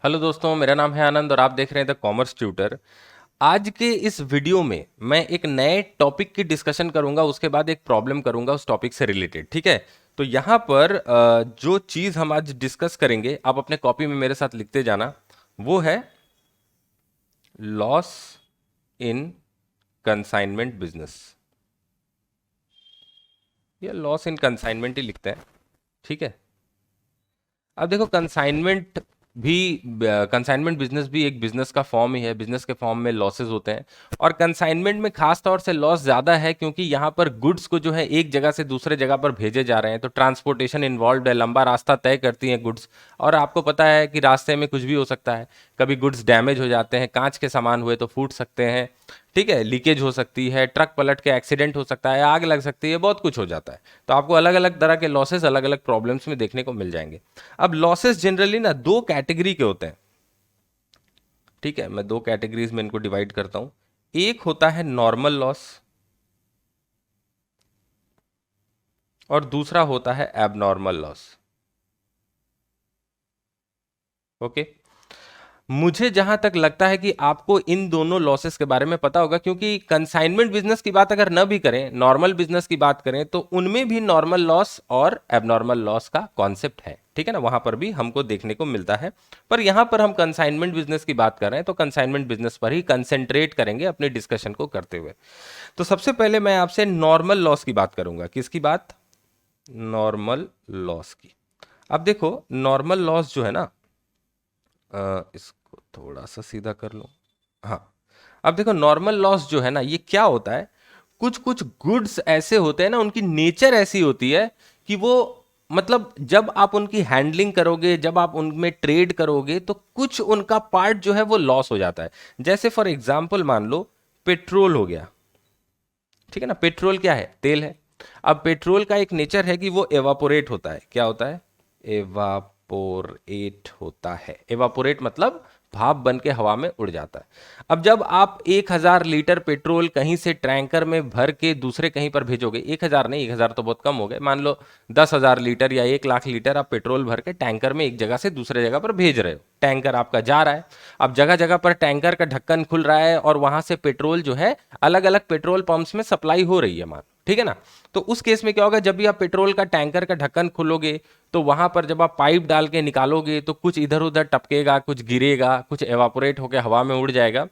Hello दोस्तों, मेरा नाम है आनंद और आप देख रहे हैं द कॉमर्स ट्यूटर। आज के इस वीडियो में मैं एक नए टॉपिक की डिस्कशन करूंगा, उसके बाद एक प्रॉब्लम करूंगा उस टॉपिक से रिलेटेड। ठीक है। तो यहाँ पर जो चीज़ हम आज डिस्कस करेंगे, आप अपने कॉपी में मेरे साथ लिखते जाना। वो है लॉस इन कंसाइनमेंट बिजनेस, या लॉस इन कंसाइनमेंट ही लिखते हैं। ठीक है। अब देखो, कंसाइनमेंट बिजनेस भी एक बिजनेस का फॉर्म ही है। बिजनेस के फॉर्म में लॉसेस होते हैं, और कंसाइनमेंट में खास तौर से लॉस ज़्यादा है, क्योंकि यहाँ पर गुड्स को जो है एक जगह से दूसरे जगह पर भेजे जा रहे हैं, तो ट्रांसपोर्टेशन इन्वॉल्व है, लंबा रास्ता तय करती हैं गुड्स। और आपको पता है कि रास्ते में कुछ भी हो सकता है। कभी गुड्स डैमेज हो जाते हैं, कांच के सामान हुए तो फूट सकते हैं। ठीक है, लीकेज हो सकती है, ट्रक पलट के एक्सीडेंट हो सकता है, आग लग सकती है, बहुत कुछ हो जाता है। तो आपको अलग अलग तरह के लॉसेस अलग अलग प्रॉब्लम्स में देखने को मिल जाएंगे। अब लॉसेस जनरली ना दो कैटेगरी के होते हैं। ठीक है, मैं दो कैटेगरीज में इनको डिवाइड करता हूं। एक होता है नॉर्मल लॉस, और दूसरा होता है एबनॉर्मल लॉस। ओके। मुझे जहां तक लगता है कि आपको इन दोनों लॉसेस के बारे में पता होगा, क्योंकि कंसाइनमेंट बिजनेस की बात अगर न भी करें, नॉर्मल बिजनेस की बात करें, तो उनमें भी नॉर्मल लॉस और एबनॉर्मल लॉस का कॉन्सेप्ट है। ठीक है ना, वहां पर भी हमको देखने को मिलता है। पर यहां पर हम कंसाइनमेंट बिजनेस की बात कर रहे हैं, तो कंसाइनमेंट बिजनेस पर ही कंसेंट्रेट करेंगे अपने डिस्कशन को करते हुए। तो सबसे पहले मैं आपसे नॉर्मल लॉस की बात करूंगा। किसकी बात? नॉर्मल लॉस की। अब देखो, नॉर्मल लॉस जो है ना, इसको थोड़ा सा सीधा कर लो। हाँ। अब देखो, नॉर्मल लॉस जो है ना, ये क्या होता है? कुछ कुछ गुड्स ऐसे होते हैं ना, उनकी नेचर ऐसी होती है कि वो, मतलब जब आप उनकी हैंडलिंग करोगे, जब आप उनमें ट्रेड करोगे, तो कुछ उनका पार्ट जो है वो लॉस हो जाता है। जैसे फॉर एग्जांपल मान लो, पेट्रोल हो गया। ठीक है ना, पेट्रोल क्या है? तेल है। अब पेट्रोल का एक नेचर है कि वो एवापोरेट होता है। क्या होता है? एवापोरेट होता है। एवापोरेट मतलब भाप बन के हवा में उड़ जाता है। अब जब आप 1,000 लीटर पेट्रोल कहीं से टैंकर में भर के दूसरे कहीं पर भेजोगे, 1,000 नहीं, 1,000 तो बहुत कम हो गए, मान लो 10,000 लीटर या 1,00,000 लीटर आप पेट्रोल भर के टैंकर में एक जगह से दूसरे जगह पर भेज रहे हो। टैंकर आपका जा रहा है। अब जगह जगह पर टैंकर का ढक्कन खुल रहा है, और वहां से पेट्रोल जो है अलग अलग पेट्रोल पंप्स में सप्लाई हो रही है, मान। ठीक है ना। तो उस केस में क्या होगा, जब भी आप पेट्रोल का टैंकर का ढक्कन खोलोगे, तो वहां पर जब आप पाइप डाल के निकालोगे, तो कुछ इधर उधर टपकेगा, कुछ गिरेगा, कुछ एवापोरेट होकर हवा में उड़ जाएगा।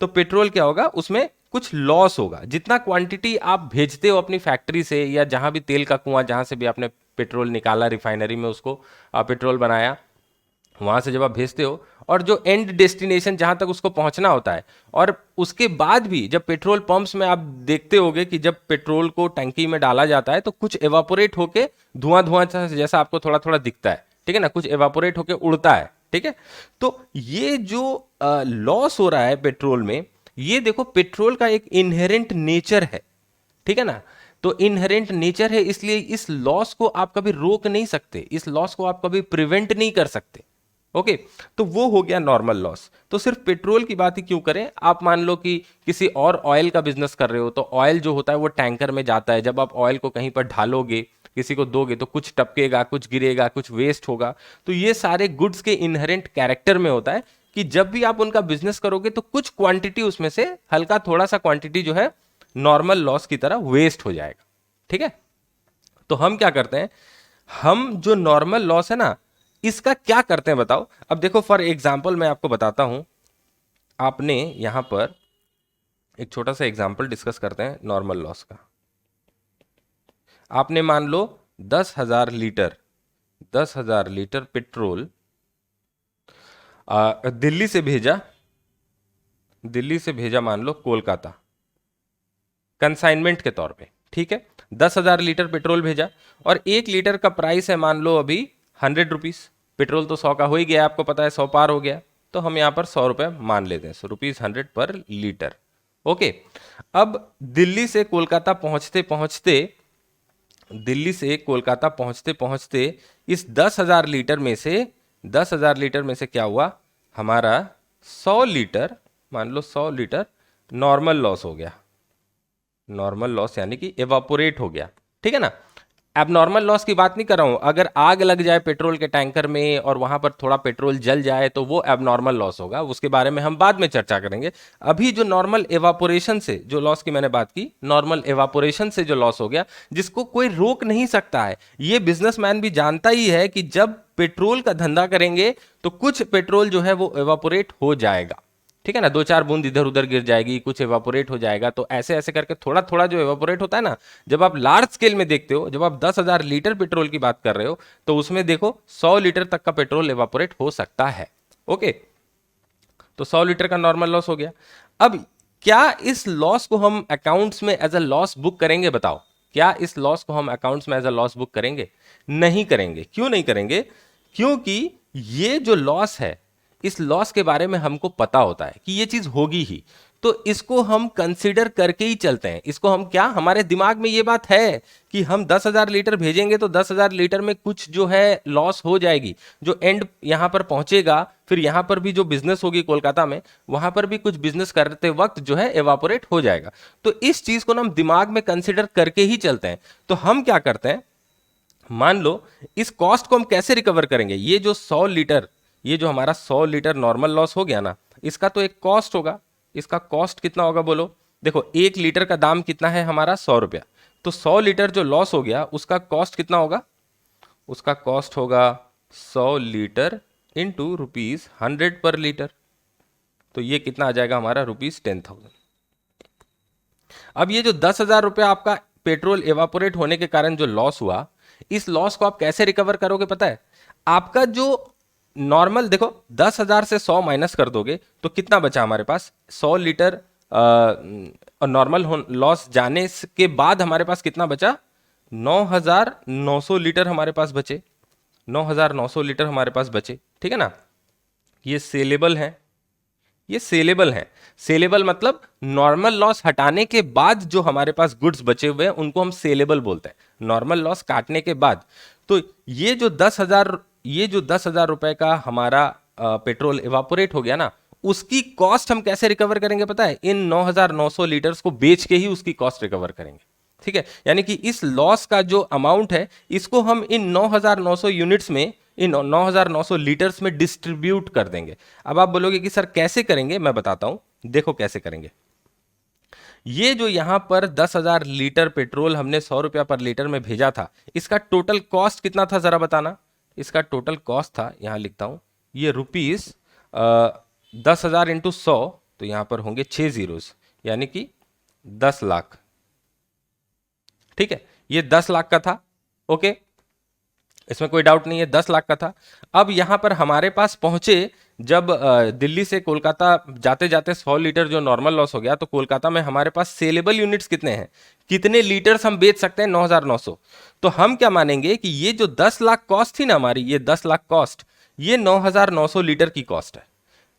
तो पेट्रोल क्या होगा, उसमें कुछ लॉस होगा। जितना क्वांटिटी आप भेजते हो अपनी फैक्ट्री से, या जहां भी तेल का कुआं, जहां से भी आपने पेट्रोल निकाला, रिफाइनरी में उसको पेट्रोल बनाया, वहां से जब आप भेजते हो, और जो एंड डेस्टिनेशन जहां तक उसको पहुंचना होता है, और उसके बाद भी जब पेट्रोल पंप्स में आप देखते होगे कि जब पेट्रोल को टंकी में डाला जाता है, तो कुछ एवापोरेट होके धुआं धुआं जैसा आपको थोड़ा थोड़ा दिखता है। ठीक है ना, कुछ एवापोरेट होके उड़ता है। ठीक है। तो ये जो लॉस हो रहा है पेट्रोल में, ये देखो, पेट्रोल का एक इनहेरेंट नेचर है। ठीक है ना। तो इनहेरेंट नेचर है, इसलिए इस लॉस को आप कभी रोक नहीं सकते, इस लॉस को आप कभी प्रिवेंट नहीं कर सकते। ओके। तो वो हो गया नॉर्मल लॉस। तो सिर्फ पेट्रोल की बात ही क्यों करें, आप मान लो कि किसी और ऑयल का बिजनेस कर रहे हो, तो ऑयल जो होता है वो टैंकर में जाता है। जब आप ऑयल को कहीं पर ढालोगे, किसी को दोगे, तो कुछ टपकेगा, कुछ गिरेगा, कुछ वेस्ट होगा। तो ये सारे गुड्स के इनहेरेंट कैरेक्टर में होता है कि जब भी आप उनका बिजनेस करोगे, तो कुछ क्वांटिटी उसमें से, हल्का थोड़ा सा क्वांटिटी जो है, नॉर्मल लॉस की तरह वेस्ट हो जाएगा। ठीक है। तो हम क्या करते हैं, हम जो नॉर्मल लॉस है ना, इसका क्या करते हैं बताओ। अब देखो, फॉर एग्जाम्पल मैं आपको बताता हूं। आपने यहां पर एक छोटा सा एग्जाम्पल डिस्कस करते हैं नॉर्मल लॉस का। आपने मान लो 10,000 लीटर, 10,000 लीटर पेट्रोल दिल्ली से भेजा, दिल्ली से भेजा मान लो कोलकाता, कंसाइनमेंट के तौर पे। ठीक है। 10,000 लीटर पेट्रोल भेजा, और 1 लीटर का प्राइस है मान लो अभी 100 रुपीज। पेट्रोल तो 100 का हो ही गया, आपको पता है 100 पार हो गया। तो हम यहां पर 100 रुपए मान लेते हैं, ₹100 पर लीटर। ओके। अब दिल्ली से कोलकाता पहुंचते पहुंचते, दिल्ली से कोलकाता पहुंचते पहुंचते, इस 10,000 लीटर में से, 10,000 लीटर में से क्या हुआ, हमारा 100 लीटर, मान लो 100 लीटर नॉर्मल लॉस हो गया। नॉर्मल लॉस यानी कि एवापोरेट हो गया। ठीक है ना। एबनॉर्मल लॉस की बात नहीं कर रहा हूं, अगर आग लग जाए पेट्रोल के टैंकर में और वहां पर थोड़ा पेट्रोल जल जाए तो वो एबनॉर्मल लॉस होगा, उसके बारे में हम बाद में चर्चा करेंगे। अभी जो नॉर्मल एवापोरेशन से जो लॉस की मैंने बात की, नॉर्मल एवापोरेशन से जो लॉस हो गया जिसको कोई रोक नहीं सकता है, ये बिजनेसमैन भी जानता ही है कि जब पेट्रोल का धंधा करेंगे तो कुछ पेट्रोल जो है वो एवापोरेट हो जाएगा, ठीक है ना, 2-4 बूंद इधर उधर गिर जाएगी, कुछ एवापोरेट हो जाएगा, तो ऐसे ऐसे करके थोड़ा थोड़ा जो एवापोरेट होता है ना, जब आप लार्ज स्केल में देखते हो, जब आप 10,000 लीटर पेट्रोल की बात कर रहे हो तो उसमें देखो 100 लीटर तक का पेट्रोल एवापोरेट हो सकता है। ओके, तो 100 लीटर का नॉर्मल लॉस हो गया। अब क्या इस लॉस को हम अकाउंट्स में एज अ लॉस बुक करेंगे? बताओ, क्या इस लॉस को हम अकाउंट्स में एज अ लॉस बुक करेंगे? नहीं करेंगे। क्यों नहीं करेंगे? क्योंकि ये जो लॉस है, इस लॉस के बारे में हमको पता होता है कि ये चीज होगी ही, तो इसको हम कंसिडर करके ही चलते हैं। इसको हम क्या, हमारे दिमाग में ये बात है कि हम 10,000 लीटर भेजेंगे तो 10,000 लीटर में कुछ जो है लॉस हो जाएगी, जो एंड यहां पर पहुंचेगा, फिर यहां पर भी जो बिजनेस होगी कोलकाता में, वहां पर भी कुछ बिजनेस करते वक्त जो है एवापोरेट हो जाएगा। तो इस चीज को ना हम दिमाग में कंसिडर करके ही चलते हैं। तो हम क्या करते हैं, मान लो इस कॉस्ट को हम कैसे रिकवर करेंगे? ये जो 100 लीटर, ये जो हमारा 100 लीटर नॉर्मल लॉस हो गया ना, इसका तो एक कॉस्ट होगा। इसका कॉस्ट कितना होगा बोलो? देखो, 1 लीटर का दाम कितना है हमारा? 100 रुपया। तो 100 लीटर जो लॉस हो गया उसका कॉस्ट कितना होगा? उसका कॉस्ट होगा 100 लीटर इंटू ₹100 पर लीटर। तो ये कितना आ जाएगा हमारा? ₹10,000। अब ये जो 10,000 रुपया आपका पेट्रोल एवापोरेट होने के कारण जो लॉस हुआ, इस लॉस को आप कैसे रिकवर करोगे पता है? आपका जो नॉर्मल, देखो 10,000 से 100 माइनस कर दोगे तो कितना बचा हमारे पास? 100 लीटर और नॉर्मल लॉस जाने के बाद हमारे पास कितना बचा? 9,900 लीटर हमारे पास बचे। 9,900 लीटर हमारे पास बचे, ठीक है ना। ये सेलेबल है, ये सेलेबल है। सेलेबल मतलब नॉर्मल लॉस हटाने के बाद जो हमारे पास गुड्स बचे हुए हैं उनको हम सेलेबल बोलते हैं, नॉर्मल लॉस काटने के बाद। तो ये जो 10,000 रुपए का हमारा पेट्रोल इवापोरेट हो गया ना, उसकी कॉस्ट हम कैसे रिकवर करेंगे पता है? इन 9,900 लीटर्स को बेच के ही उसकी कॉस्ट रिकवर करेंगे, ठीक है। यानी कि इस लॉस का जो अमाउंट है इसको हम इन 9,900 यूनिट्स में, इन 9,900 लीटर्स में डिस्ट्रीब्यूट कर देंगे। अब आप बोलोगे कि सर कैसे करेंगे? मैं बताता हूं, देखो कैसे करेंगे। ये जो यहां पर 10,000 लीटर पेट्रोल हमने 100 रुपया पर लीटर में भेजा था, इसका टोटल कॉस्ट कितना था जरा बताना? इसका टोटल कॉस्ट था, यहां लिखता हूं, ये रुपीज 10,000 इंटू 100, तो यहां पर होंगे 6 जीरोस, यानी कि 10 लाख, ठीक है। ये 10 लाख का था, ओके, इसमें कोई डाउट नहीं है, 10 लाख का था। अब यहां पर हमारे पास पहुंचे, जब दिल्ली से कोलकाता जाते जाते 100 लीटर जो नॉर्मल लॉस हो गया, तो कोलकाता में हमारे पास सेलेबल यूनिट्स कितने हैं, कितने लीटर्स हम बेच सकते हैं? 9,900। तो हम क्या मानेंगे कि ये जो 10 लाख कॉस्ट थी ना हमारी, ये 10 लाख कॉस्ट, ये 9,900 लीटर की कॉस्ट है।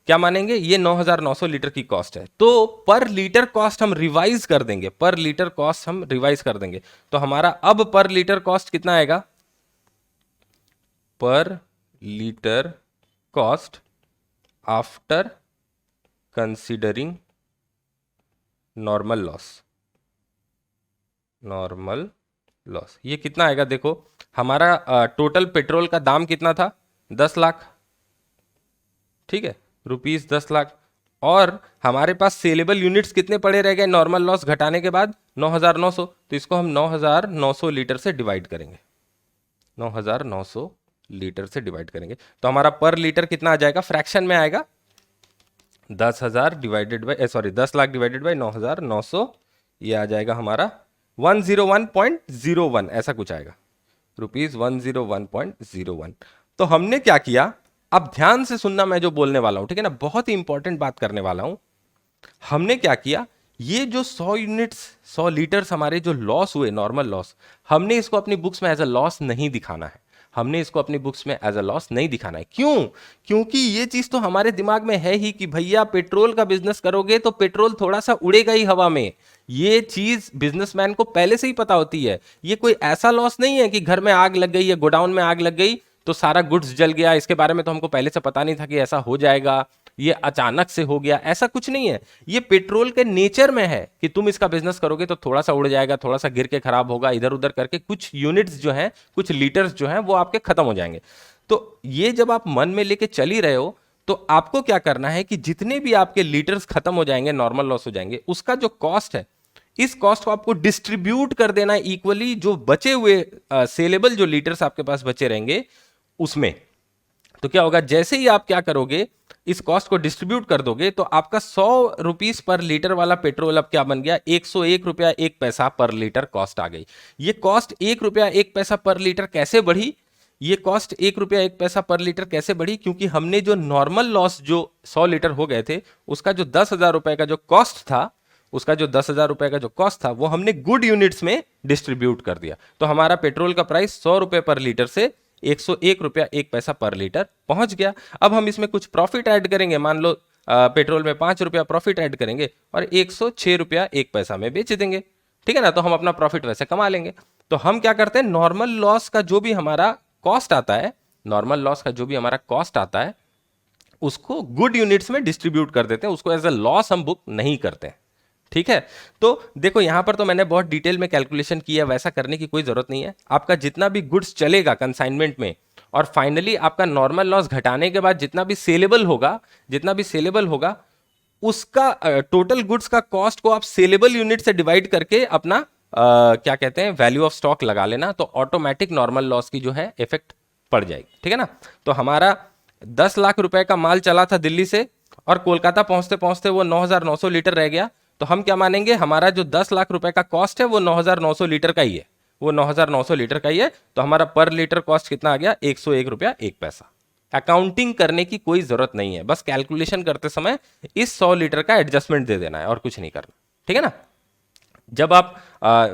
क्या मानेंगे? ये 9,900 लीटर की कॉस्ट है। तो पर लीटर कॉस्ट हम रिवाइज कर देंगे, पर लीटर कॉस्ट हम रिवाइज कर देंगे। तो हमारा अब पर लीटर कॉस्ट कितना आएगा? पर litre cost after considering normal loss, normal loss, ये कितना आएगा? देखो, हमारा टोटल पेट्रोल का दाम कितना था? 10 लाख, ठीक है, रुपीस 10 लाख। और हमारे पास सेलेबल यूनिट्स कितने पड़े रह गए नॉर्मल लॉस घटाने के बाद? 9,900। तो इसको हम 9,900 लीटर से डिवाइड करेंगे, 9,900 लीटर से डिवाइड करेंगे, तो हमारा पर लीटर कितना आ जाएगा? फ्रैक्शन में आएगा, 10,000 divided by, sorry 10 lakh divided by 9,900, ये आ जाएगा हमारा 101.01, ऐसा कुछ आएगा, रुपीज 101.01। तो हमने क्या किया, अब ध्यान से सुनना मैं जो बोलने वाला हूं, ठीक है ना, बहुत ही इंपॉर्टेंट बात करने वाला हूं। हमने क्या किया, ये जो 100 यूनिट्स, 100 लीटर्स हमारे जो लॉस हुए, नॉर्मल लॉस, हमने इसको अपनी बुक्स में एज अ लॉस नहीं दिखाना है। हमने इसको अपनी बुक्स में एज अ लॉस नहीं दिखाना है। क्यों? क्योंकि ये चीज तो हमारे दिमाग में है ही कि भैया पेट्रोल का बिजनेस करोगे तो पेट्रोल थोड़ा सा उड़ेगा ही हवा में। ये चीज बिजनेसमैन को पहले से ही पता होती है। ये कोई ऐसा लॉस नहीं है कि घर में आग लग गई या गोडाउन में आग लग गई तो सारा गुड्स जल गया, इसके बारे में तो हमको पहले से पता नहीं था कि ऐसा हो जाएगा, ये अचानक से हो गया, ऐसा कुछ नहीं है। ये पेट्रोल के नेचर में है कि तुम इसका बिजनेस करोगे तो थोड़ा सा उड़ जाएगा, थोड़ा सा गिर के खराब होगा, इधर उधर करके कुछ यूनिट्स जो हैं, कुछ लीटर्स जो हैं वो आपके खत्म हो जाएंगे। तो ये जब आप मन में लेके चल ही रहे हो तो आपको क्या करना है कि जितने भी आपके लीटर्स खत्म हो जाएंगे, नॉर्मल लॉस हो जाएंगे, उसका जो कॉस्ट है, इस कॉस्ट को आपको डिस्ट्रीब्यूट कर देना है इक्वली, जो बचे हुए सेलेबल जो लीटर्स आपके पास बचे रहेंगे उसमें। तो क्या होगा, जैसे ही आप क्या करोगे, इस कॉस्ट को डिस्ट्रीब्यूट कर दोगे, तो आपका 100 रुपीज पर लीटर वाला पेट्रोल अब क्या बन गया, 101 रुपया 1 पैसा पर लीटर कॉस्ट आ गई। ये कॉस्ट 1 रुपया 1 पैसा पर लीटर कैसे बढ़ी, ये कॉस्ट 1 रुपया 1 पैसा पर लीटर कैसे बढ़ी, क्योंकि हमने जो नॉर्मल लॉस जो 100 लीटर हो गए थे, उसका जो 10,000 रुपए का जो कॉस्ट था, उसका जो 10,000 रुपए का जो कॉस्ट था, वो हमने गुड यूनिट्स में डिस्ट्रीब्यूट कर दिया। तो हमारा पेट्रोल का प्राइस 100 रुपए पर लीटर से 101 रुपया 1 पैसा पर लीटर पहुंच गया। अब हम इसमें कुछ प्रॉफिट ऐड करेंगे, मान लो पेट्रोल में 5 रुपया प्रॉफिट ऐड करेंगे और 106 रुपया 1 पैसा में बेच देंगे, ठीक है ना। तो हम अपना प्रॉफिट वैसे कमा लेंगे। तो हम क्या करते हैं, नॉर्मल लॉस का जो भी हमारा कॉस्ट आता है, नॉर्मल लॉस का जो भी हमारा कॉस्ट आता है, उसको गुड यूनिट्स में डिस्ट्रीब्यूट कर देते हैं, उसको एज अ लॉस हम बुक नहीं करते हैं, ठीक है। तो देखो यहां पर तो मैंने बहुत डिटेल में कैलकुलेशन किया, वैसा करने की कोई जरूरत नहीं है। आपका जितना भी गुड्स चलेगा कंसाइनमेंट में, और फाइनली आपका नॉर्मल लॉस घटाने के बाद जितना भी सेलेबल होगा, जितना भी सेलेबल होगा, उसका टोटल गुड्स का कॉस्ट को आप सेलेबल यूनिट से डिवाइड करके अपना क्या कहते हैं, वैल्यू ऑफ स्टॉक लगा लेना, तो ऑटोमेटिक नॉर्मल लॉस की जो है इफेक्ट पड़ जाएगी, ठीक है ना। तो हमारा 10 लाख रुपए का माल चला था दिल्ली से, और कोलकाता पहुंचते पहुंचते वो 9,900 लीटर रह गया। तो हम क्या मानेंगे, हमारा जो 10 लाख रुपए का कॉस्ट है वो 9,900 लीटर का ही है, वो 9,900 लीटर का ही है। तो हमारा पर लीटर कॉस्ट कितना आ गया, 101 रुपया 1 पैसा। अकाउंटिंग करने की कोई जरूरत नहीं है, बस कैलकुलेशन करते समय इस 100 लीटर का एडजस्टमेंट दे देना है और कुछ नहीं करना, ठीक है ना। जब आप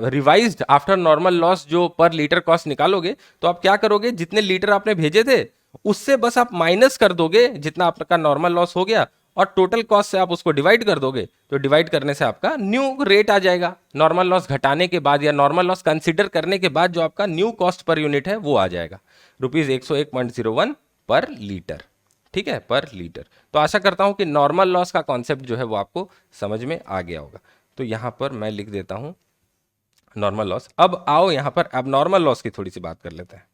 रिवाइज्ड आफ्टर नॉर्मल लॉस जो पर लीटर कॉस्ट निकालोगे, तो आप क्या करोगे, जितने लीटर आपने भेजे थे उससे बस आप माइनस कर दोगे जितना आपका नॉर्मल लॉस हो गया, और टोटल कॉस्ट से आप उसको डिवाइड कर दोगे। तो डिवाइड करने से आपका न्यू रेट आ जाएगा, नॉर्मल लॉस घटाने के बाद या नॉर्मल लॉस कंसीडर करने के बाद जो आपका न्यू कॉस्ट पर यूनिट है वो आ जाएगा, ₹101.01 पर लीटर, ठीक है, पर लीटर। तो आशा करता हूं कि नॉर्मल लॉस का कॉन्सेप्ट जो है वो आपको समझ में आ गया होगा। तो यहां पर मैं लिख देता हूं नॉर्मल लॉस। अब आओ यहां पर अब नॉर्मल लॉस की थोड़ी सी बात कर लेते हैं,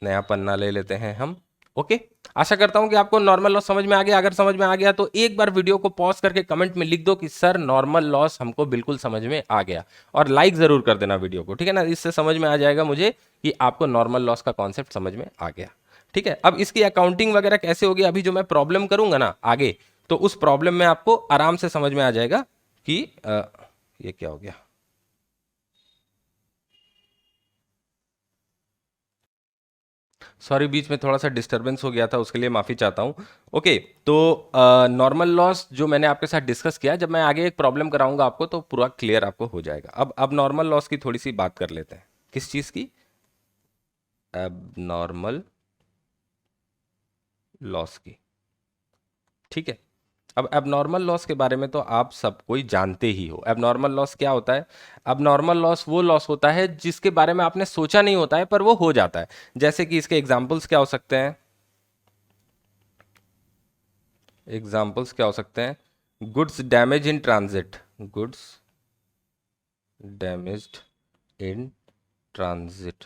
नया पन्ना ले लेते हैं हम। ओके, आशा करता हूं कि आपको नॉर्मल लॉस समझ में आ गया। अगर समझ में आ गया तो एक बार वीडियो को पॉज करके कमेंट में लिख दो कि सर नॉर्मल लॉस हमको बिल्कुल समझ में आ गया, और लाइक जरूर कर देना वीडियो को, ठीक है ना। इससे समझ में आ जाएगा मुझे कि आपको नॉर्मल लॉस का कॉन्सेप्ट समझ में आ गया, ठीक है। अब इसकी अकाउंटिंग वगैरह कैसे होगी, अभी जो मैं प्रॉब्लम करूंगा ना आगे, तो उस प्रॉब्लम में आपको आराम से समझ में आ जाएगा कि ये क्या हो गया, सॉरी बीच में थोड़ा सा डिस्टरबेंस हो गया था, उसके लिए माफी चाहता हूँ। ओके, तो नॉर्मल लॉस जो मैंने आपके साथ डिस्कस किया, जब मैं आगे एक प्रॉब्लम कराऊंगा आपको तो पूरा क्लियर आपको हो जाएगा। अब नॉर्मल लॉस की थोड़ी सी बात कर लेते हैं। किस चीज की, अब नॉर्मल लॉस की, ठीक है। अब एबनॉर्मल लॉस के बारे में तो आप सब कोई जानते ही हो। एबनॉर्मल लॉस क्या होता है, एबनॉर्मल लॉस वो लॉस होता है जिसके बारे में आपने सोचा नहीं होता है पर वो हो जाता है। जैसे कि इसके एग्जांपल्स क्या हो सकते हैं, एग्जाम्पल्स क्या हो सकते हैं, goods damage in transit, goods damaged in transit.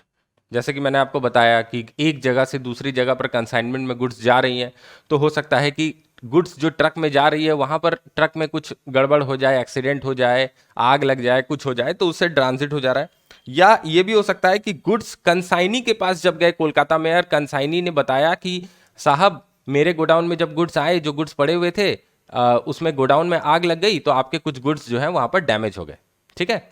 जैसे कि मैंने आपको बताया कि एक जगह से दूसरी जगह पर कंसाइनमेंट में गुड्स जा रही हैं, तो हो सकता है कि गुड्स जो ट्रक में जा रही है वहां पर ट्रक में कुछ गड़बड़ हो जाए, एक्सीडेंट हो जाए, आग लग जाए, कुछ हो जाए, तो उससे ट्रांजिट हो जा रहा है। या ये भी हो सकता है कि गुड्स कंसाइनी के पास जब गए कोलकाता में, और कंसाइनी ने बताया कि साहब मेरे गोडाउन में जब गुड्स आए, जो गुड्स पड़े हुए थे उसमें गोडाउन में आग लग गई, तो आपके कुछ गुड्स जो है वहां पर डैमेज हो गए, ठीक है।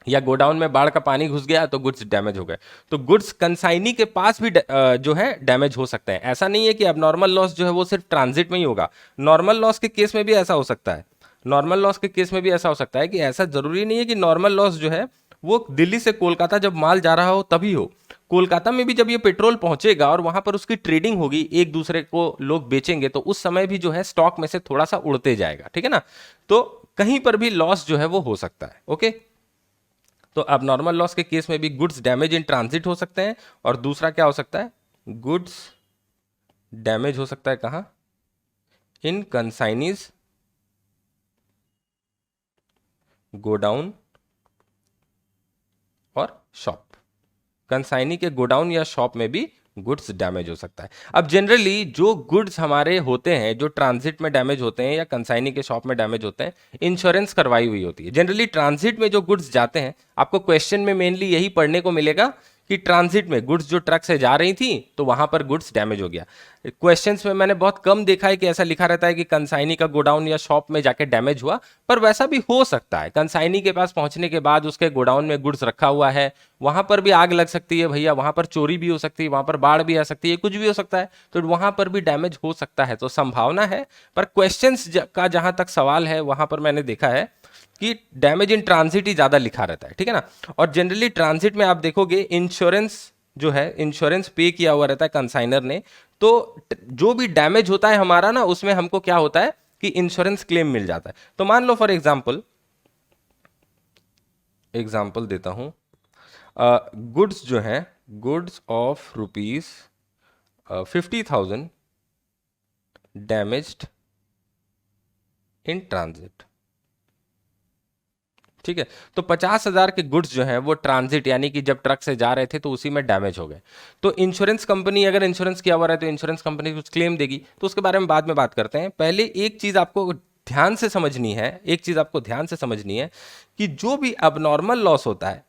या गोडाउन में बाढ़ का पानी घुस गया तो गुड्स डैमेज हो गए। तो गुड्स कंसाइनी के पास भी जो है डैमेज हो सकते हैं। ऐसा नहीं है कि अब नॉर्मल लॉस जो है वो सिर्फ ट्रांजिट में ही होगा, नॉर्मल लॉस के केस में भी ऐसा हो सकता है। नॉर्मल लॉस के केस में भी ऐसा हो सकता है कि ऐसा जरूरी नहीं है कि नॉर्मल लॉस जो है वो दिल्ली से कोलकाता जब माल जा रहा हो तभी हो। कोलकाता में भी जब ये पेट्रोल पहुंचेगा और वहां पर उसकी ट्रेडिंग होगी, एक दूसरे को लोग बेचेंगे, तो उस समय भी जो है स्टॉक में से थोड़ा सा उड़ते जाएगा, ठीक है ना। तो कहीं पर भी लॉस जो है वो हो सकता है। ओके, तो अब नॉर्मल लॉस के केस में भी गुड्स डैमेज इन ट्रांजिट हो सकते हैं, और दूसरा क्या हो सकता है, गुड्स डैमेज हो सकता है कहां, इन कंसाइनीज गोडाउन और शॉप। कंसाइनी के गोडाउन या शॉप में भी गुड्स डैमेज हो सकता है। अब जनरली जो गुड्स हमारे होते हैं, जो ट्रांजिट में डैमेज होते हैं या कंसाइनी के शॉप में डैमेज होते हैं, इंश्योरेंस करवाई हुई होती है। जनरली ट्रांजिट में जो गुड्स जाते हैं, आपको क्वेश्चन में मेनली यही पढ़ने को मिलेगा कि ट्रांजिट में गुड्स जो ट्रक से जा रही थी तो वहां पर गुड्स डैमेज हो गया। क्वेश्चंस में मैंने बहुत कम देखा है कि ऐसा लिखा रहता है कि कंसाइनी का गोडाउन या शॉप में जाके डैमेज हुआ, पर वैसा भी हो सकता है। कंसाइनी के पास पहुंचने के बाद उसके गोडाउन में गुड्स रखा हुआ है, वहां पर भी आग लग सकती है भैया, वहां पर चोरी भी हो सकती है, वहां पर बाढ़ भी आ सकती है, कुछ भी हो सकता है, तो वहां पर भी डैमेज हो सकता है। तो संभावना है, पर क्वेश्चंस का जहां तक सवाल है वहां पर मैंने देखा है कि डैमेज इन ट्रांजिट ही ज्यादा लिखा रहता है, ठीक है ना। और जनरली ट्रांजिट में आप देखोगे इंश्योरेंस जो है, इंश्योरेंस पे किया हुआ रहता है कंसाइनर ने, तो जो भी डैमेज होता है हमारा ना, उसमें हमको क्या होता है कि इंश्योरेंस क्लेम मिल जाता है। तो मान लो फॉर एग्जाम्पल देता हूं, गुड्स जो है, goods of rupees 50,000 damaged in transit, ठीक है। तो 50,000 के गुड्स जो हैं वो ट्रांजिट यानी कि जब ट्रक से जा रहे थे तो उसी में डैमेज हो गए। तो इंश्योरेंस कंपनी, अगर इंश्योरेंस किया हुआ है तो इंश्योरेंस कंपनी कुछ क्लेम देगी, तो उसके बारे में बाद में बात करते हैं। पहले एक चीज आपको ध्यान से समझनी है, कि जो भी अबनॉर्मल लॉस होता है,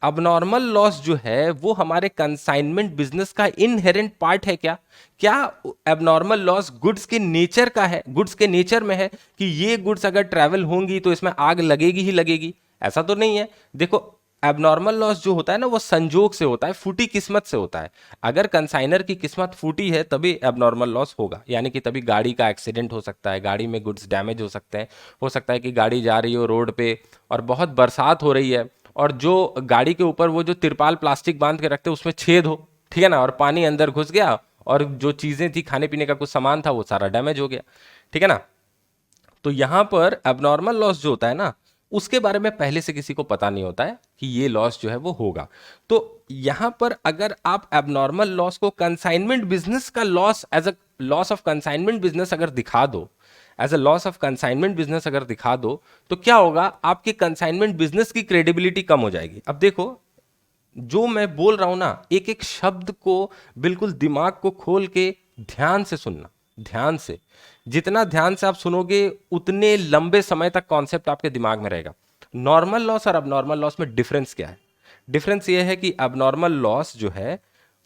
अबनॉर्मल लॉस जो है वो हमारे कंसाइनमेंट बिजनेस का इनहेरेंट पार्ट है क्या? क्या एबनॉर्मल लॉस गुड्स के नेचर का है, गुड्स के नेचर में है कि ये गुड्स अगर ट्रैवल होंगी तो इसमें आग लगेगी ही लगेगी? ऐसा तो नहीं है। देखो, एबनॉर्मल लॉस जो होता है ना वो संजोग से होता है, फूटी किस्मत से होता है। अगर कंसाइनर की किस्मत फूटी है तभी एबनॉर्मल लॉस होगा, यानी कि तभी गाड़ी का एक्सीडेंट हो सकता है, गाड़ी में गुड्स डैमेज हो सकते हैं। हो सकता है कि गाड़ी जा रही हो रोड पे और बहुत बरसात हो रही है और जो गाड़ी के ऊपर वो जो तिरपाल प्लास्टिक बांध के रखते हैं उसमें छेद हो, ठीक है ना, और पानी अंदर घुस गया और जो चीजें थी, खाने पीने का कुछ सामान था, वो सारा डैमेज हो गया, ठीक है ना। तो यहां पर एबनॉर्मल लॉस जो होता है ना, उसके बारे में पहले से किसी को पता नहीं होता है कि ये लॉस जो है वो होगा। तो यहां पर अगर आप एबनॉर्मल लॉस को कंसाइनमेंट बिजनेस का loss, as a loss of consignment business अगर दिखा दो, as a loss of consignment business अगर दिखा दो, तो क्या होगा, आपके कंसाइनमेंट बिजनेस की क्रेडिबिलिटी कम हो जाएगी। अब देखो, जो मैं बोल रहा हूं ना, एक एक शब्द को बिल्कुल दिमाग को खोल के ध्यान से सुनना, ध्यान से। जितना ध्यान से आप सुनोगे उतने लंबे समय तक कॉन्सेप्ट आपके दिमाग में रहेगा। नॉर्मल लॉस और अबनॉर्मल लॉस में डिफरेंस क्या है? डिफरेंस ये है कि अबनॉर्मल लॉस जो है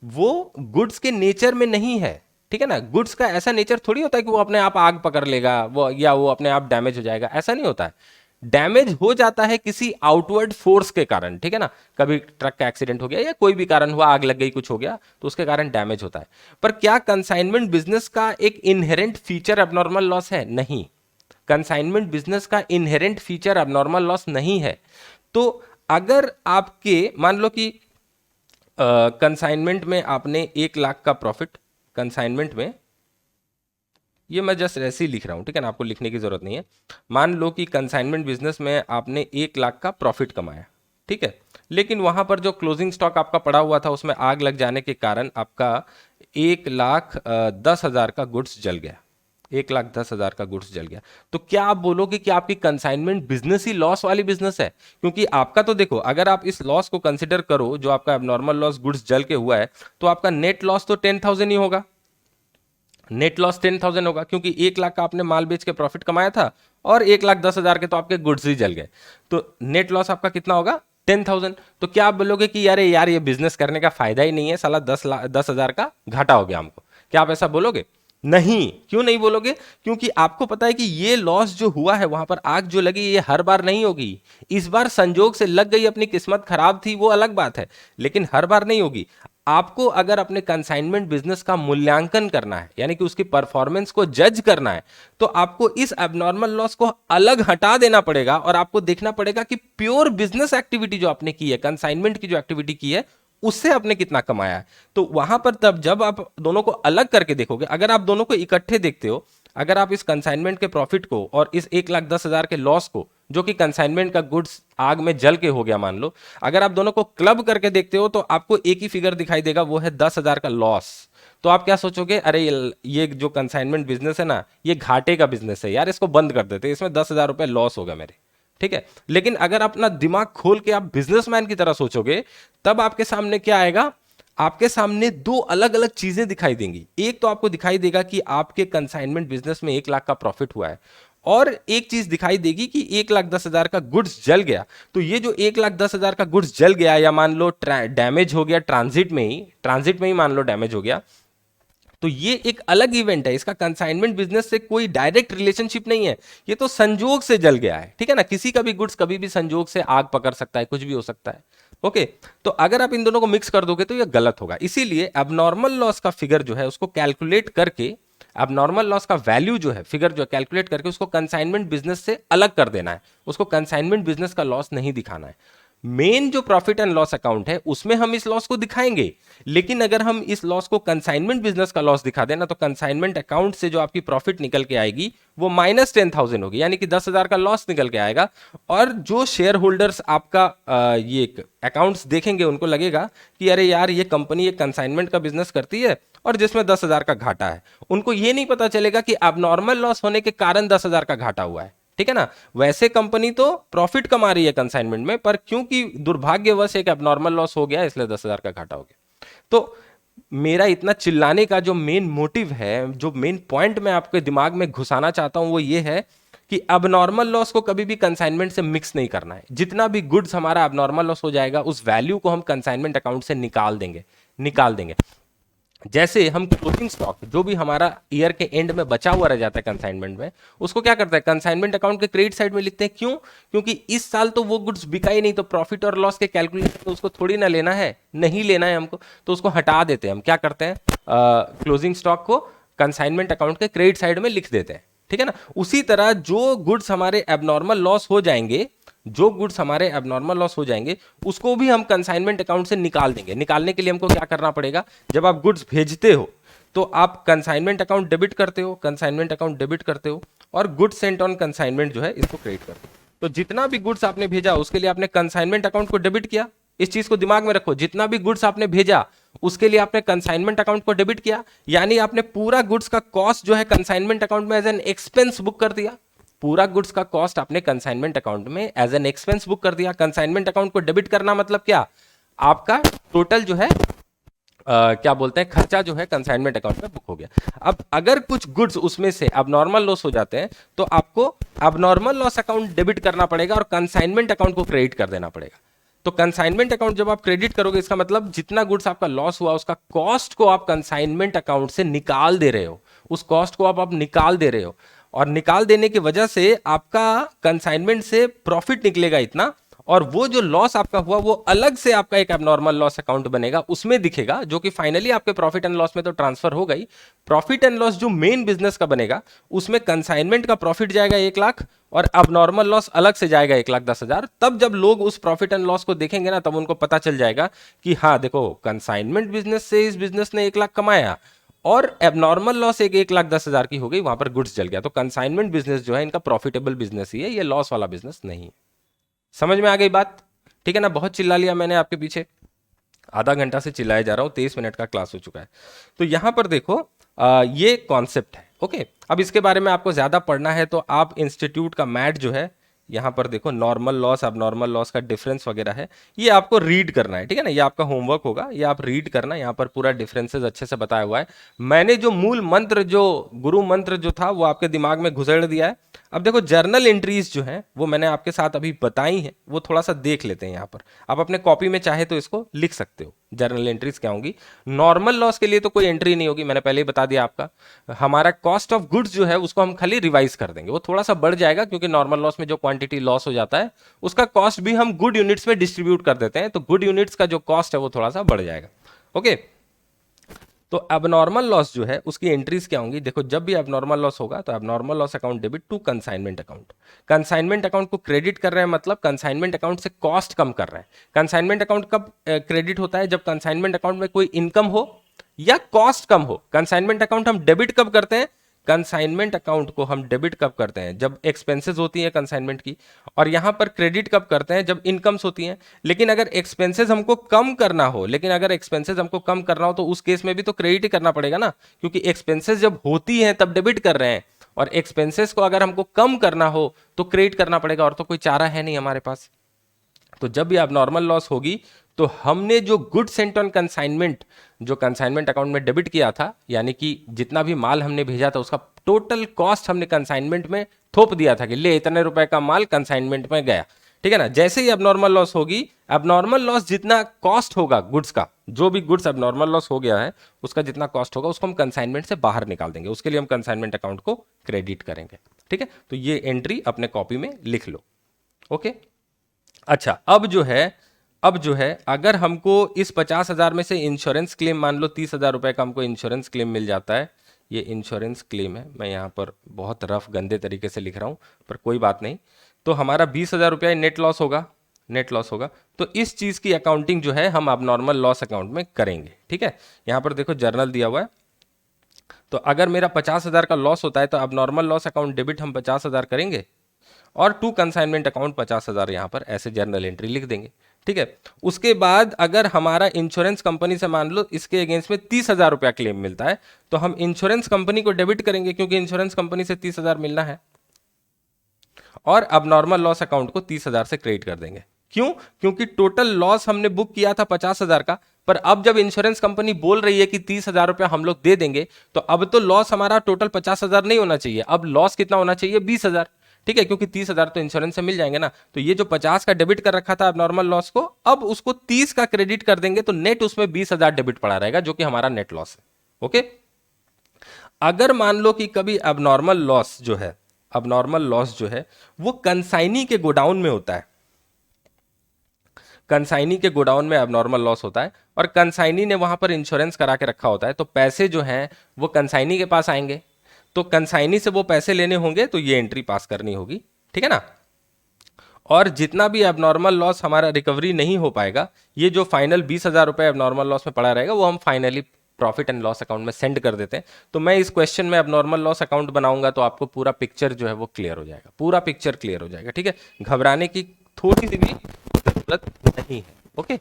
वो गुड्स के नेचर में नहीं है, ठीक है ना। गुड्स का ऐसा नेचर थोड़ी होता है कि वो अपने आप आग पकड़ लेगा वो, या वो अपने आप डैमेज हो जाएगा, ऐसा नहीं होता है। डैमेज हो जाता है किसी आउटवर्ड फोर्स के कारण, ठीक है ना। कभी ट्रक का एक्सीडेंट हो गया या कोई भी कारण हुआ, आग लग गई, कुछ हो गया, तो उसके कारण डैमेज होता है। पर क्या कंसाइनमेंट बिजनेस का एक इनहेरेंट फीचर एबनॉर्मल लॉस है? नहीं। कंसाइनमेंट बिजनेस का इनहेरेंट फीचर एबनॉर्मल लॉस नहीं है। तो अगर आपके मान लो कि कंसाइनमेंट में आपने 1 लाख का प्रॉफिट, कंसाइनमेंट में, ये मैं जस्ट ऐसे ही लिख रहा हूं, ठीक है ना, आपको लिखने की जरूरत नहीं है। मान लो कि कंसाइनमेंट बिजनेस में आपने 1 लाख का प्रॉफिट कमाया, ठीक है, लेकिन वहां पर जो क्लोजिंग स्टॉक आपका पड़ा हुआ था उसमें आग लग जाने के कारण आपका 1,10,000 का गुड्स जल गया, 1,10,000 का गुड्स जल गया। तो क्या आप बोलोगे कि आपकी कंसाइनमेंट बिजनेस ही लॉस वाली बिजनेस है? क्योंकि आपका तो देखो, अगर आप इस लॉस को कंसिडर करो जो आपका एबनॉर्मल लॉस गुड्स जल के हुआ है, तो आपका नेट लॉस तो 10,000 ही होगा। नेट लॉस 10,000 होगा, क्योंकि 1 लाख का आपने माल बेच के प्रॉफिट कमाया था और 1,10,000 के तो आपके गुड्स ही जल गए, तो नेट लॉस आपका कितना होगा? 10,000। तो क्या आप बोलोगे कि यार ये बिजनेस करने का फायदा ही नहीं है, साला 10,000 का घाटा हो गया हमको? क्या आप ऐसा बोलोगे? नहीं। क्यों नहीं बोलोगे? क्योंकि आपको पता है कि ये लॉस जो हुआ है, वहां पर आग जो लगी, ये हर बार नहीं होगी। इस बार संजोग से लग गई, अपनी किस्मत खराब थी, वो अलग बात है, लेकिन हर बार नहीं होगी। आपको अगर अपने कंसाइनमेंट बिजनेस का मूल्यांकन करना है, यानी कि उसकी परफॉर्मेंस को जज करना है, तो आपको इस एबनॉर्मल लॉस को अलग हटा देना पड़ेगा और आपको देखना पड़ेगा कि प्योर बिजनेस एक्टिविटी जो आपने की है, कंसाइनमेंट की जो एक्टिविटी की है, उससे आपने कितना कमाया है। तो वहां पर तब जब आप दोनों को अलग करके देखोगे, अगर आप दोनों को इकट्ठे देखते हो, अगर आप इस कंसाइनमेंट के प्रॉफिट को और इस 1,10,000 के लॉस को जो कि कंसाइनमेंट का गुड्स आग में जल के हो गया मान लो, अगर आप दोनों को क्लब करके देखते हो तो आपको एक ही फिगर दिखाई देगा, वो है 10,000 का लॉस। तो आप क्या सोचोगे, अरे ये जो कंसाइनमेंट बिजनेस है ना, ये घाटे का बिजनेस है यार, इसको बंद कर देते, इसमें 10,000 रुपए लॉस होगा मेरे। ठीक है, लेकिन अगर अपना दिमाग खोल के आप बिजनेसमैन की तरह सोचोगे, तब आपके सामने क्या आएगा, आपके सामने दो अलग अलग चीजें दिखाई देंगी। एक तो आपको दिखाई देगा कि आपके कंसाइनमेंट बिजनेस में 1 लाख का प्रॉफिट हुआ है, और एक चीज दिखाई देगी कि 1,10,000 का गुड्स जल गया। तो ये जो 1,10,000 का गुड्स जल गया, या मान लो डैमेज हो गया ट्रांजिट में ही मान लो डैमेज हो गया, तो ये एक अलग इवेंट है, इसका कंसाइनमेंट बिजनेस से कोई डायरेक्ट रिलेशनशिप नहीं है, ये तो संजोग से जल गया है। ठीक है ना, किसी का भी गुड्स कभी भी संजोग से आग पकड़ सकता है, कुछ भी हो सकता है। ओके, तो अगर आप इन दोनों को मिक्स कर दोगे तो ये गलत होगा। इसीलिए एबनॉर्मल लॉस का फिगर जो है उसको कैलकुलेट करके, एबनॉर्मल लॉस का वैल्यू जो है, फिगर जो है कैलकुलेट करके उसको कंसाइनमेंट बिजनेस से अलग कर देना है, उसको कंसाइनमेंट बिजनेस का लॉस नहीं दिखाना है। मेन जो प्रॉफिट एंड लॉस अकाउंट है उसमें हम इस लॉस को दिखाएंगे, लेकिन अगर हम इस लॉस को कंसाइनमेंट बिजनेस का लॉस दिखा देना तो कंसाइनमेंट अकाउंट से जो आपकी प्रॉफिट निकल के आएगी वो -10,000 होगी, यानी कि 10,000 का लॉस निकल के आएगा। और जो शेयर होल्डर्स आपका ये अकाउंट्स देखेंगे उनको लगेगा कि अरे यार ये कंपनी एक कंसाइनमेंट का बिजनेस करती है और जिसमें 10,000 का घाटा है। उनको ये नहीं पता चलेगा कि abnormal लॉस होने के कारण 10,000 का घाटा हुआ है। ठीक है ना, वैसे कंपनी तो प्रॉफिट कमा रही है कंसाइनमेंट में, पर क्योंकि दुर्भाग्यवश एक एबनॉर्मल लॉस हो गया इसलिए 10,000 का घाटा हो गया। तो मेरा इतना चिल्लाने का जो मेन मोटिव है, जो मेन पॉइंट मैं आपके दिमाग में घुसाना चाहता हूं वो ये है कि अबनॉर्मल लॉस को कभी भी कंसाइनमेंट से मिक्स नहीं करना है। जितना भी गुड्स हमारा अबनॉर्मल लॉस हो जाएगा उस वैल्यू को हम कंसाइनमेंट अकाउंट से निकाल देंगे। जैसे हम क्लोजिंग स्टॉक जो भी हमारा ईयर के एंड में बचा हुआ रह जाता है कंसाइनमेंट में, उसको क्या करता है, कंसाइनमेंट अकाउंट के क्रेडिट साइड में लिखते हैं। क्यों? क्योंकि इस साल तो वो गुड्स बिका ही नहीं, तो प्रॉफिट और लॉस के कैलकुलेशन तो उसको थोड़ी ना लेना है, नहीं लेना है हमको, तो उसको हटा देते हैं। हम क्या करते हैं, क्लोजिंग स्टॉक को कंसाइनमेंट अकाउंट के क्रेडिट साइड में लिख देते हैं। ठीक है ना, उसी तरह जो गुड्स हमारे एबनॉर्मल लॉस हो जाएंगे, जो गुड्स हमारे एबनॉर्मल लॉस हो जाएंगे उसको भी हम कंसाइनमेंट अकाउंट से निकाल देंगे। निकालने के लिए हमको क्या करना पड़ेगा, जब आप गुड्स भेजते हो तो आप कंसाइनमेंट अकाउंट डेबिट करते हो, कंसाइनमेंट अकाउंट डेबिट करते हो, और गुड्स सेंट ऑन कंसाइनमेंट जो है इसको क्रेडिट करते हो। तो जितना भी गुड्स आपने भेजा उसके लिए आपने कंसाइनमेंट अकाउंट को डेबिट किया। इस चीज को दिमाग में रखो, जितना भी गुड्स आपने भेजा उसके लिए आपने कंसाइनमेंट अकाउंट को डेबिट किया, यानी आपने पूरा गुड्स का कॉस्ट जो है कंसाइनमेंट अकाउंट में एज एन एक्सपेंस बुक कर दिया। पूरा गुड्स का कॉस्ट आपने कंसाइनमेंट अकाउंट में एज एन एक्सपेंस बुक कर दिया। कंसाइनमेंट अकाउंट को डेबिट करना मतलब क्या, आपका टोटल जो है क्या बोलते हैं, खर्चा जो है कंसाइनमेंट अकाउंट में बुक हो गया। अब अगर कुछ गुड्स उसमें से अबनॉर्मल लॉस हो जाते हैं तो आपको अबनॉर्मल लॉस अकाउंट डेबिट करना पड़ेगा और कंसाइनमेंट अकाउंट को क्रेडिट कर देना पड़ेगा। तो कंसाइनमेंट अकाउंट जब आप क्रेडिट करोगे, इसका मतलब जितना गुड्स आपका लॉस हुआ उसका कॉस्ट को आप कंसाइनमेंट अकाउंट से निकाल दे रहे हो, उस कॉस्ट को आप निकाल दे रहे हो, और निकाल देने की वजह से आपका कंसाइनमेंट से प्रॉफिट निकलेगा इतना, और वो जो लॉस आपका हुआ वो अलग से आपका एक एबनॉर्मल लॉस अकाउंट बनेगा, उसमें दिखेगा, जो कि फाइनली आपके प्रॉफिट एंड लॉस में तो ट्रांसफर हो गई। प्रॉफिट एंड लॉस जो मेन बिजनेस का बनेगा उसमें कंसाइनमेंट का प्रॉफिट जाएगा 1,00,000 और अबनॉर्मल लॉस अलग से जाएगा 1,10,000। तब जब लोग उस प्रॉफिट एंड लॉस को देखेंगे ना, तब उनको पता चल जाएगा कि हाँ देखो, कंसाइनमेंट बिजनेस से इस बिजनेस ने 1,00,000 कमाया और एबनॉर्मल लॉस 1,10,000 की हो गई, वहां पर गुड्स जल गया। तो कंसाइनमेंट बिजनेस जो है इनका प्रॉफिटेबल बिजनेस ही है, ये लॉस वाला बिजनेस नहीं है। समझ में आ गई बात? ठीक है ना, बहुत चिल्ला लिया मैंने आपके पीछे, आधा घंटा से चिल्लाए जा रहा हूं, 23 मिनट का क्लास हो चुका है। तो यहां पर देखो ये कॉन्सेप्ट है। ओके, अब इसके बारे में आपको ज्यादा पढ़ना है तो आप इंस्टीट्यूट का मैट जो है, यहाँ पर देखो नॉर्मल लॉस अब नॉर्मल लॉस का डिफरेंस वगैरह है, ये आपको रीड करना है। ठीक है ना, ये आपका होमवर्क होगा, ये आप रीड करना, यहाँ पर पूरा डिफरेंसेस अच्छे से बताया हुआ है। मैंने जो मूल मंत्र, जो गुरु मंत्र जो था वो आपके दिमाग में घुसेड़ दिया है। अब देखो जर्नल एंट्रीज जो हैं वो मैंने आपके साथ अभी बताई हैं, वो थोड़ा सा देख लेते हैं। यहाँ पर आप अपने कॉपी में चाहे तो इसको लिख सकते हो, जर्नल एंट्रीज क्या होंगी। नॉर्मल लॉस के लिए तो कोई एंट्री नहीं होगी, मैंने पहले ही बता दिया आपका। हमारा कॉस्ट ऑफ गुड्स जो है उसको हम खाली रिवाइज कर देंगे, वो थोड़ा सा बढ़ जाएगा क्योंकि नॉर्मल लॉस में जो क्वांटिटी लॉस हो जाता है उसका कॉस्ट भी हम गुड यूनिट्स में डिस्ट्रीब्यूट कर देते हैं, तो गुड यूनिट्स का जो कॉस्ट है वो थोड़ा सा बढ़ जाएगा। ओके, तो एबनॉर्मल लॉस जो है उसकी एंट्रीज क्या होंगी, देखो जब भी एबनॉर्मल लॉस होगा तो abnormal loss account debit to consignment account. Consignment account को क्रेडिट कर रहे हैं मतलब कंसाइनमेंट अकाउंट से कॉस्ट कम कर रहे हैं। कंसाइनमेंट अकाउंट कब क्रेडिट होता है, जब कंसाइनमेंट अकाउंट में कोई इनकम हो या कॉस्ट कम हो। कंसाइनमेंट अकाउंट हम डेबिट कब करते हैं, कंसाइनमेंट अकाउंट को हम डेबिट कब करते हैं? जब एक्सपेंसेस होती हैं कंसाइनमेंट की, और यहां पर क्रेडिट कब करते हैं? जब इनकम्स होती हैं। लेकिन अगर एक्सपेंसेस हमको कम करना हो, तो उस केस में भी तो क्रेडिट ही करना पड़ेगा ना, क्योंकि एक्सपेंसेस जब होती हैं तब डेबिट कर रहे हैं, और एक्सपेंसेस को अगर हमको कम करना हो तो क्रेडिट करना पड़ेगा, और तो कोई चारा है नहीं हमारे पास। तो जब भी abnormal लॉस होगी तो हमने जो गुड सेंट ऑन कंसाइनमेंट, जो कंसाइनमेंट अकाउंट में डेबिट किया था, यानी कि जितना भी माल हमने भेजा था उसका टोटल कॉस्ट हमने कंसाइनमेंट में थोप दिया था कि ले इतने रुपए का माल कंसाइनमेंट में गया, ठीक है ना। जैसे ही abnormal लॉस होगी, abnormal लॉस जितना कॉस्ट होगा गुड्स का, जो भी गुड्स abnormal लॉस हो गया है उसका जितना कॉस्ट होगा उसको हम कंसाइनमेंट से बाहर निकाल देंगे, उसके लिए हम कंसाइनमेंट अकाउंट को क्रेडिट करेंगे, ठीक है। तो ये एंट्री अपने कॉपी में लिख लो, ओके। अच्छा, अब जो है अगर हमको इस 50,000 में से इंश्योरेंस क्लेम, मान लो 30,000 रुपए का हमको इंश्योरेंस क्लेम मिल जाता है, ये इंश्योरेंस क्लेम है, मैं यहाँ पर बहुत रफ गंदे तरीके से लिख रहा हूँ पर कोई बात नहीं। तो हमारा 20,000 रुपया नेट लॉस होगा, तो इस चीज़ की अकाउंटिंग जो है हम abnormal लॉस अकाउंट में करेंगे, ठीक है। यहाँ पर देखो जर्नल दिया हुआ है, तो अगर मेरा 50,000 का लॉस होता है तो abnormal लॉस अकाउंट डेबिट हम 50,000 करेंगे, और टू कंसाइनमेंट अकाउंट 50,000 यहां पर ऐसे जर्नल एंट्री लिख देंगे, ठीक है। उसके बाद अगर हमारा इंश्योरेंस कंपनी से मान लो इसके अगेंस्ट में 30,000 रुपया क्लेम मिलता है, तो हम इंश्योरेंस कंपनी को डेबिट करेंगे क्योंकि इंश्योरेंस कंपनी से 30,000 मिलना है, और अब नॉर्मल लॉस अकाउंट को 30,000 से क्रेडिट कर देंगे। क्यों? क्योंकि टोटल लॉस हमने बुक किया था 50,000 का, पर अब जब इंश्योरेंस कंपनी बोल रही है कि 30,000 रुपया हम लोग दे देंगे, तो अब तो लॉस हमारा टोटल 50,000 नहीं होना चाहिए, अब लॉस कितना होना चाहिए? 20,000, ठीक है, क्योंकि 30,000 तो इंश्योरेंस से मिल जाएंगे ना। तो ये जो 50 का डेबिट कर रखा था नॉर्मल लॉस को, अब उसको 30 का क्रेडिट कर देंगे, तो नेट उसमें 20,000 डेबिट पड़ा रहेगा, जो कि हमारा नेट लॉस है, ओके। अगर मान लो कि कभी अबनॉर्मल लॉस जो है वो कंसाइनी के गोडाउन में होता है, कंसाइनी के गोडाउन में अबनॉर्मल लॉस होता है, और कंसाइनी ने वहां पर इंश्योरेंस करा के रखा होता है, तो पैसे जो हैं वो कंसाइनी के पास आएंगे, तो कंसाइनी से वो पैसे लेने होंगे, तो ये एंट्री पास करनी होगी, ठीक है ना। और जितना भी अबनॉर्मल लॉस हमारा रिकवरी नहीं हो पाएगा, ये जो फाइनल 20,000 रुपए अबनॉर्मल लॉस में पड़ा रहेगा, वो हम finally profit and loss account में सेंड कर देते हैं। तो मैं इस क्वेश्चन में अबनॉर्मल लॉस अकाउंट बनाऊंगा तो आपको पूरा पिक्चर जो है वो क्लियर हो जाएगा, पूरा पिक्चर क्लियर हो जाएगा, ठीक है। घबराने की थोड़ी सी भी जरूरत नहीं है, ओके।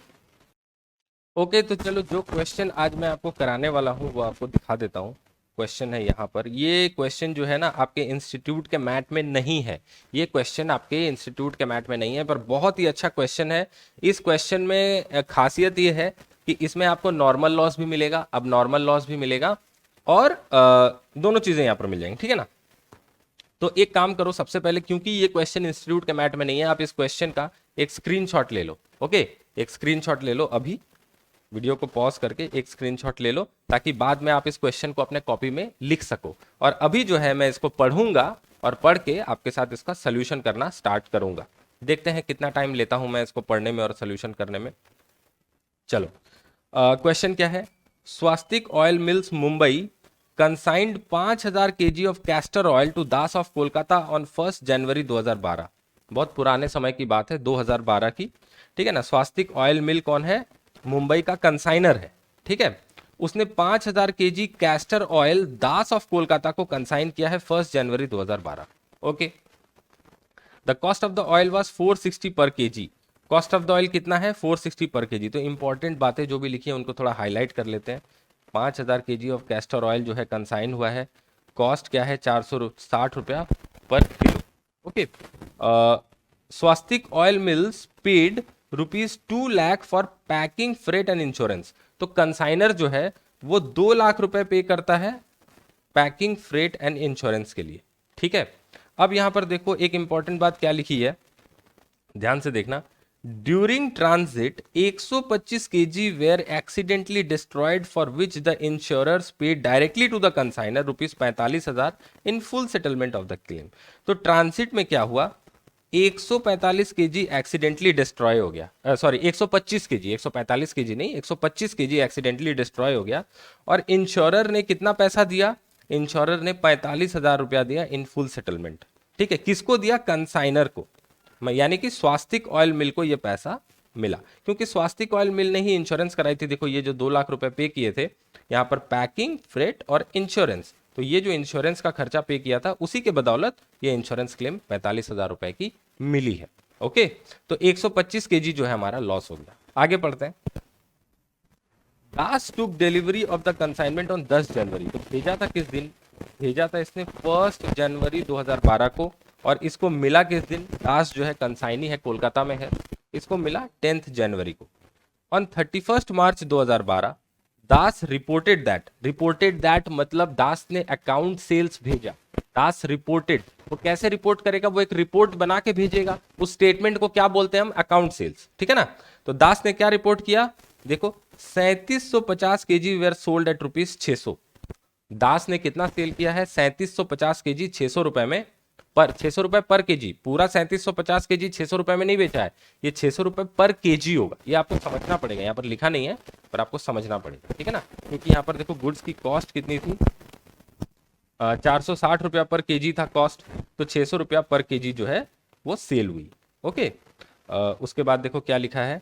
ओके, तो चलो जो क्वेश्चन आज मैं आपको कराने वाला हूँ वो आपको दिखा देता हूँ। क्वेश्चन है यहाँ पर, ये क्वेश्चन जो है ना आपके इंस्टीट्यूट के मैट में नहीं है, ये क्वेश्चन आपके इंस्टीट्यूट के मैट में नहीं है, पर बहुत ही अच्छा क्वेश्चन है। इस क्वेश्चन में खासियत ये है कि इसमें आपको नॉर्मल लॉस भी मिलेगा, अब नॉर्मल लॉस भी मिलेगा, और दोनों चीज़ें यहाँ पर मिल जाएंगी, ठीक है ना। तो एक काम करो, सबसे पहले क्योंकि ये क्वेश्चन इंस्टीट्यूट के मैट में नहीं है, आप इस क्वेश्चन का एक स्क्रीनशॉट ले लो, ओके। एक स्क्रीनशॉट ले लो, अभी वीडियो को पॉज करके एक स्क्रीनशॉट ले लो, ताकि बाद में आप इस क्वेश्चन को अपने कॉपी में लिख सको। और अभी जो है मैं इसको पढ़ूंगा और पढ़ के आपके साथ इसका सोल्यूशन करना स्टार्ट करूंगा। देखते हैं कितना टाइम लेता हूं मैं इसको पढ़ने में और सोल्यूशन करने में। चलो, क्वेश्चन क्या है? Swastik oil mills Mumbai consigned 5,000 kg of castor oil to Das of Kolkata on 1 जनवरी 2012। बहुत पुराने समय की बात है, 2012 की, ठीक है ना। स्वास्तिक ऑयल मिल कौन है? मुंबई का कंसाइनर है, ठीक है। उसने 5,000 kg castor oil Das of Kolkata को कंसाइन किया है 1 जनवरी 2012, okay. The cost of the oil was 460 पर KG. Cost of the oil कितना है? 460 पर केजी। तो इंपॉर्टेंट बातें जो भी लिखी है उनको थोड़ा हाईलाइट कर लेते हैं। 5,000 kg ऑफ कैस्टर ऑयल जो है कंसाइन हुआ है, कॉस्ट क्या है? 460 रुपया पर kilo, okay. Swastik oil mills paid ₹2 lakh for packing, freight and insurance. तो कंसाइनर जो है वो 2 लाख रुपए पे करता है पैकिंग, फ्रेट एंड इंश्योरेंस के लिए, ठीक है। अब यहां पर देखो एक इंपॉर्टेंट बात क्या लिखी है, ध्यान से देखना। During transit 125 kg were accidentally destroyed for which the insurers paid directly to the consignor ₹45,000 in full settlement of the claim. तो ट्रांजिट में क्या हुआ? 145 kg एक्सीडेंटली डिस्ट्रॉय हो गया, सॉरी 125 kg, 145 kg नहीं, 125 kg एक्सीडेंटली डिस्ट्रॉय हो गया, और इंश्योरर ने कितना पैसा दिया? इंश्योरर ने 45,000 रुपया दिया इन फुल सेटलमेंट, ठीक है। किसको दिया? कंसाइनर को, यानी कि स्वास्तिक ऑयल मिल को ये पैसा मिला, क्योंकि स्वास्तिक ऑयल मिल ने ही इंश्योरेंस कराई थी। देखो ये जो 2 लाख रुपए पे किए थे, यहाँ पर पैकिंग, फ्रेट और इंश्योरेंस, तो ये जो इंश्योरेंस का खर्चा पे किया था उसी के बदौलत ये इंश्योरेंस क्लेम 45,000 रुपए की मिली है। ओके, तो 125 केजी जो है हमारा लॉस हो गया। आगे पढ़ते हैं। Das took delivery of the consignment on 10 January. तो भेजा था किस दिन? भेजा था इसने 1 जनवरी 2012 को, और इसको मिला किस दिन? दास जो है कंसाइनी है, कोलकाता में है, इसको मिला 10 जनवरी को। On 31 March 2012 Das reported that मतलब दास ने अकाउंट सेल्स भेजा। दास रिपोर्टेड, वो कैसे रिपोर्ट करेगा? वो एक रिपोर्ट बना के भेजेगा। उस स्टेटमेंट को क्या बोलते हैं हम? अकाउंट सेल्स, ठीक है ना। तो दास ने क्या रिपोर्ट किया? देखो 3750 केजी वेयर सोल्ड एट ₹600। दास ने कितना सेल किया है? 3750 केजी 600 रुपए में, पर 600 रुपए पर केजी। पूरा 3750 केजी 600 रुपए में नहीं बेचा है, ये 600 रुपए पर केजी होगा। ये आपको समझना पड़ेगा, यहाँ पर लिखा नहीं है पर आपको समझना पड़ेगा, ठीक है ना। क्योंकि यहाँ पर देखो गुड्स की कॉस्ट कितनी थी? 460 रुपया पर केजी था कॉस्ट, तो 600 रुपया पर केजी जो है वो सेल हुई। ओके, उसके बाद देखो क्या लिखा है।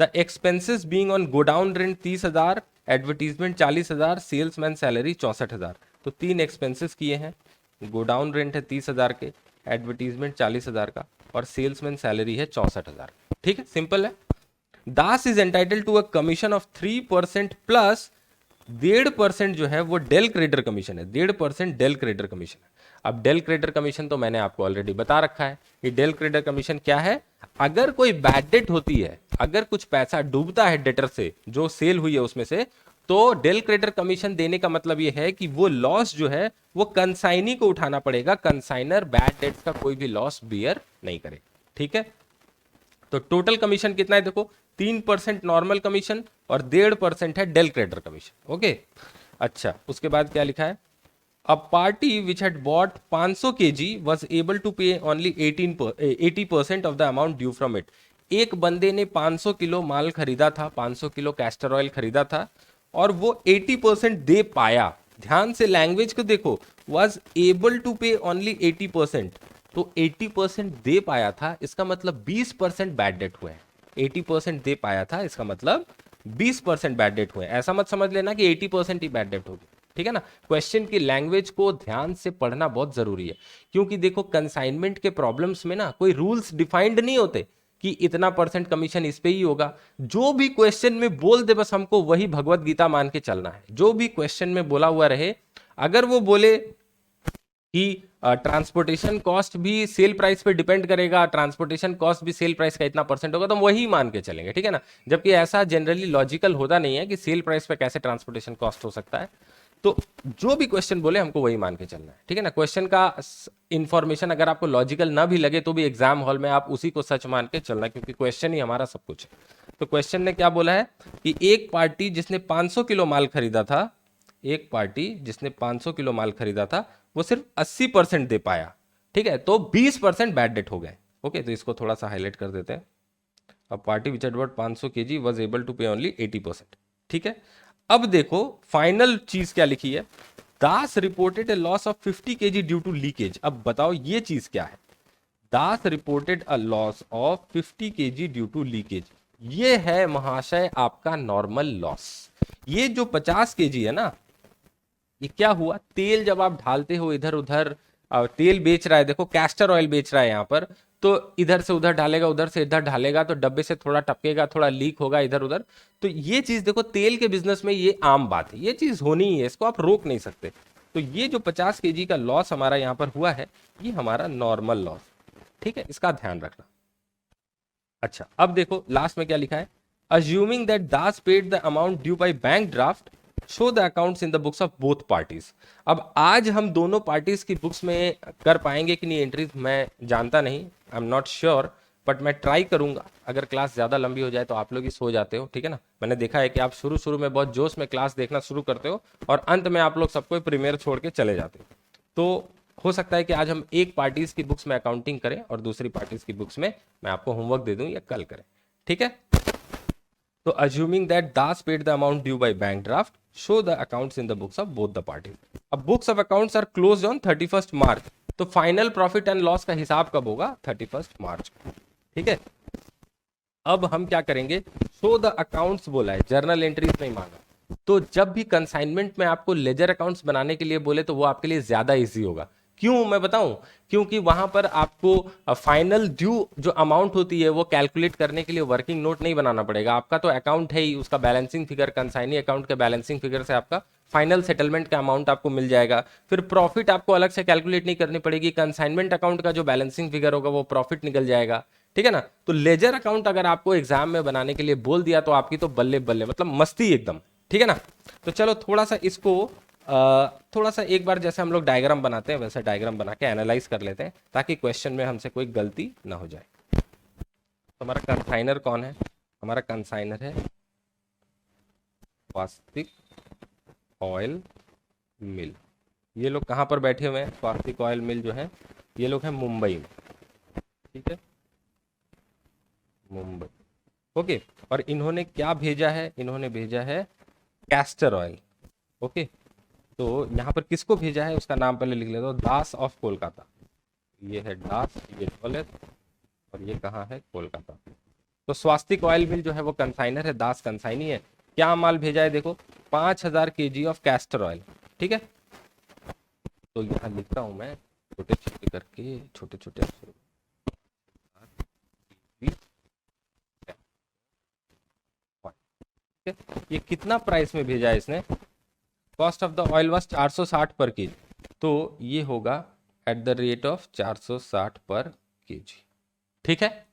The expenses being on godown rent 30,000, advertisement 40,000, salesman salary 64,000। तो 3 एक्सपेंसेस किए हैं। गोडाउन रेंट है 30,000 के, एडवर्टीजमेंट 40,000 का, और सेल्समैन सैलरी है 64,000। ठीक है, सिंपल है। Das is entitle to a commission of 3% plus 1.5% जो है वो डेल क्रेडिटर कमीशन है। 1.5% डेल क्रेडिटर कमीशन है। अब डेल क्रेडिटर कमीशन तो मैंने आपको ऑलरेडी बता रखा है कि डेल क्रेडिटर कमीशन क्या है। अगर कोई बैड डेट होती है, अगर कुछ पैसा डूबता है डेटर से, जो सेल हुई है उसमें से, तो डेल क्रेडिटर कमीशन देने का मतलब ये है कि वो लॉस जो है वो कंसाइनी को उठाना पड़ेगा। कंसाइनर बैड डेट्स का कोई भी लॉस बियर नहीं करे। ठीक है, तो टोटल कमीशन कितना है? देखो 3% नॉर्मल कमीशन और 1.5% है डेल क्रेडिटर कमीशन। ओके, अच्छा, उसके बाद क्या लिखा है? A party which had bought 500 kg was able to pay only 80% of the amount due from it. एक बंदे ने 500 किलो माल खरीदा था, 500 किलो कैस्टर ऑयल खरीदा था, और वो 80% दे पाया। ध्यान से लैंग्वेज को देखो, was able to pay only 80%। तो 80% दे पाया था, इसका मतलब 20% बैड डेट हुए हैं। 80% दे पाया था, इसका मतलब 20% बैड डेट हुए। ऐसा मत समझ लेना कि 80% ही बैड डेट होगी, ठीक है ना। क्वेश्चन की लैंग्वेज को ध्यान से पढ़ना बहुत जरूरी है, क्योंकि देखो कंसाइनमेंट के प्रॉब्लम्स में ना कोई रूल्स डिफाइंड नहीं होते कि इतना परसेंट कमीशन इस पे ही होगा। जो भी क्वेश्चन में बोल दे बस हमको वही भगवत गीता मान के चलना है। जो भी क्वेश्चन में बोला हुआ रहे, अगर वो बोले कि ट्रांसपोर्टेशन कॉस्ट भी सेल प्राइस पे डिपेंड करेगा, ट्रांसपोर्टेशन कॉस्ट भी सेल प्राइस का इतना परसेंट होगा, तो हम वही मान के चलेंगे, ठीक है ना। जबकि ऐसा जनरली लॉजिकल होता नहीं है कि सेल प्राइस पे कैसे ट्रांसपोर्टेशन कॉस्ट हो सकता है। तो जो भी क्वेश्चन बोले हमको वही मान के चलना है, ठीक है ना। क्वेश्चन का इंफॉर्मेशन अगर आपको लॉजिकल ना भी लगे तो भी एग्जाम हॉल में आप उसी को सच मान के चलना, क्योंकि क्वेश्चन ही हमारा सब कुछ है। तो क्वेश्चन ने क्या बोला है कि एक पार्टी जिसने 500 किलो माल खरीदा था, एक पार्टी जिसने 500 किलो माल खरीदा था, वो सिर्फ 80% दे पाया, ठीक है, तो 20% बैड डेट हो गए। ओके, तो इसको थोड़ा सा हाईलाइट कर देते हैं। अब party which had bought 500 kg was able to pay only 80%, ठीक है। अब देखो फाइनल चीज क्या लिखी है। Das reported a loss of 50 kg due to leakage. अब बताओ ये चीज क्या है? Das reported a loss of 50 kg due to leakage. ये है महाशय आपका नॉर्मल लॉस। ये जो 50 kg है ना, ये क्या हुआ? तेल जब आप ढालते हो इधर उधर, तेल बेच रहा है, देखो कैस्टर ऑयल बेच रहा है यहाँ पर, तो इधर से उधर ढालेगा, उधर से इधर ढालेगा, तो डब्बे से थोड़ा टपकेगा, थोड़ा लीक होगा इधर उधर। तो ये चीज देखो तेल के बिजनेस में ये आम बात है, ये चीज होनी ही है, इसको आप रोक नहीं सकते। तो ये जो 50 kg का लॉस हमारा यहाँ पर हुआ है, ये हमारा नॉर्मल लॉस, ठीक है, इसका ध्यान रखना। अच्छा, अब देखो लास्ट में क्या लिखा है। Assuming that Das paid the amount due by bank draft, show the accounts in the books of both parties. अब आज हम दोनों पार्टीज की बुक्स में कर पाएंगे कि नहीं एंट्रीज, मैं जानता नहीं, I am not sure, but मैं ट्राई करूंगा। अगर क्लास ज़्यादा लंबी हो जाए तो आप लोग ही सो जाते हो, ठीक है ना। मैंने देखा है कि आप शुरू शुरू में बहुत जोश में क्लास देखना शुरू करते हो और अंत में आप लोग सबको प्रीमियर छोड़ के चले जाते हो। तो हो सकता है कि आज हम एक पार्टीज की बुक्स में अकाउंटिंग करें और दूसरी पार्टीज की बुक्स में मैं आपको होमवर्क दे दूं या कल करें, ठीक है। तो assuming that Das paid the amount due by bank draft, show the accounts in the books of both the parties. अब books of accounts are closed on 31st March, तो फाइनल प्रॉफिट एंड लॉस का हिसाब कब होगा? 31st मार्च को, ठीक है। अब हम क्या करेंगे? शो द अकाउंट्स बोला है, जर्नल एंट्रीज नहीं मांगा। तो जब भी कंसाइनमेंट में आपको लेजर अकाउंट्स बनाने के लिए बोले तो वो आपके लिए ज्यादा इजी होगा। क्यों मैं बताऊं? क्योंकि वहां पर आपको फाइनल ड्यू जो अमाउंट होती है वो कैलकुलेट करने के लिए वर्किंग नोट नहीं बनाना पड़ेगा। आपका तो अकाउंट है ही, उसका बैलेंसिंग फिगर, कंसाइनी अकाउंट के बैलेंसिंग फिगर से आपका फाइनल सेटलमेंट का अमाउंट आपको मिल जाएगा। फिर प्रॉफिट आपको अलग से कैलकुलेट नहीं करनी पड़ेगी, कंसाइनमेंट अकाउंट का जो बैलेंसिंग फिगर होगा वो प्रॉफिट निकल जाएगा। ठीक है ना? तो लेजर अकाउंट अगर आपको एग्जाम में बनाने के लिए बोल दिया तो आपकी तो बल्ले बल्ले, मतलब मस्ती एकदम। ठीक है ना? तो चलो थोड़ा सा इसको थोड़ा सा एक बार जैसे हम लोग डायग्राम बनाते हैं वैसे डायग्राम बना के एनालाइज कर लेते हैं ताकि क्वेश्चन में हमसे कोई गलती ना हो जाए। तो हमारा कंसाइनर कौन है? हमारा कंसाइनर है स्वास्तिक ऑयल मिल। ये लोग कहाँ पर बैठे हुए हैं? स्वास्तिक ऑयल मिल जो है ये लोग हैं मुंबई में। ठीक है, मुंबई। ओके, और इन्होंने क्या भेजा है? इन्होंने भेजा है कैस्टर ऑयल। ओके, तो यहाँ पर किसको भेजा है उसका नाम पहले लिख लेता हूँ, दास ऑफ कोलकाता। ये है दास, ये डॉलर, और ये कहाँ है? कोलकाता। तो स्वास्तिक ऑयल मिल जो है वो कंसाइनर है, दास कंसाइनी है। क्या माल भेजा है? देखो 5000 केजी ऑफ कैस्टर ऑयल। ठीक है, तो यहाँ लिखता हूँ मैं छोटे छोटे करके, छोटे छोटे अक्षरों में। ठीक है, ये कितना प्राइस में भेजा है इसने? Cost of the oil was 460 पर केजी, तो ये होगा एट द रेट ऑफ 460 पर केजी। ठीक है,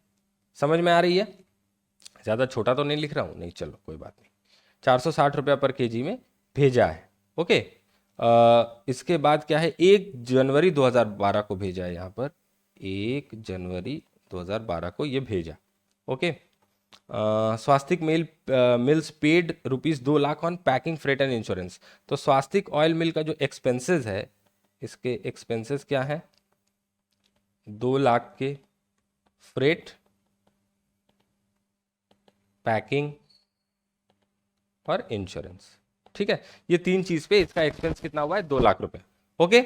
समझ में आ रही है? ज़्यादा छोटा तो नहीं लिख रहा हूँ? नहीं, चलो कोई बात नहीं। 460 रुपया पर केजी में भेजा है। ओके, इसके बाद क्या है? 1 जनवरी 2012 को भेजा है यहाँ पर, 1 जनवरी 2012 को ये भेजा। Okay, Swastik mills paid ₹2 lakh on packing, freight and insurance. तो स्वास्तिक ऑयल मिल का जो एक्सपेंसेस है, इसके एक्सपेंसेस क्या है? 2 लाख के फ्रेट, पैकिंग और इंश्योरेंस। ठीक है, ये 3 चीज पे इसका एक्सपेंस कितना हुआ है? 2 लाख रुपए। ओके,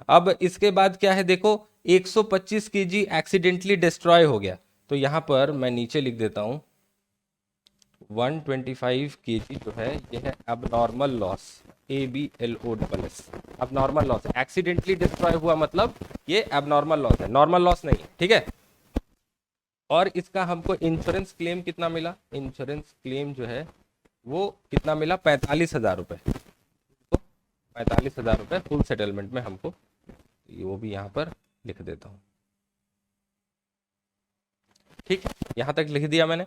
अब इसके बाद क्या है? देखो 125 केजी एक्सीडेंटली डिस्ट्रॉय हो गया, तो यहां पर मैं नीचे लिख देता हूं 125 केजी जो है ये है abnormal loss, ABLOSS। abnormal loss है, एक्सीडेंटली डिस्ट्रॉय हुआ मतलब ये abnormal लॉस है, नॉर्मल लॉस नहीं है। ठीक है, और इसका हमको इंश्योरेंस क्लेम कितना मिला? इंश्योरेंस क्लेम जो है वो कितना मिला? 45,000 रुपए। तो 45,000 रुपए फुल सेटलमेंट में हमको, वो भी यहाँ पर लिख देता हूँ। ठीक, यहाँ तक लिख दिया मैंने।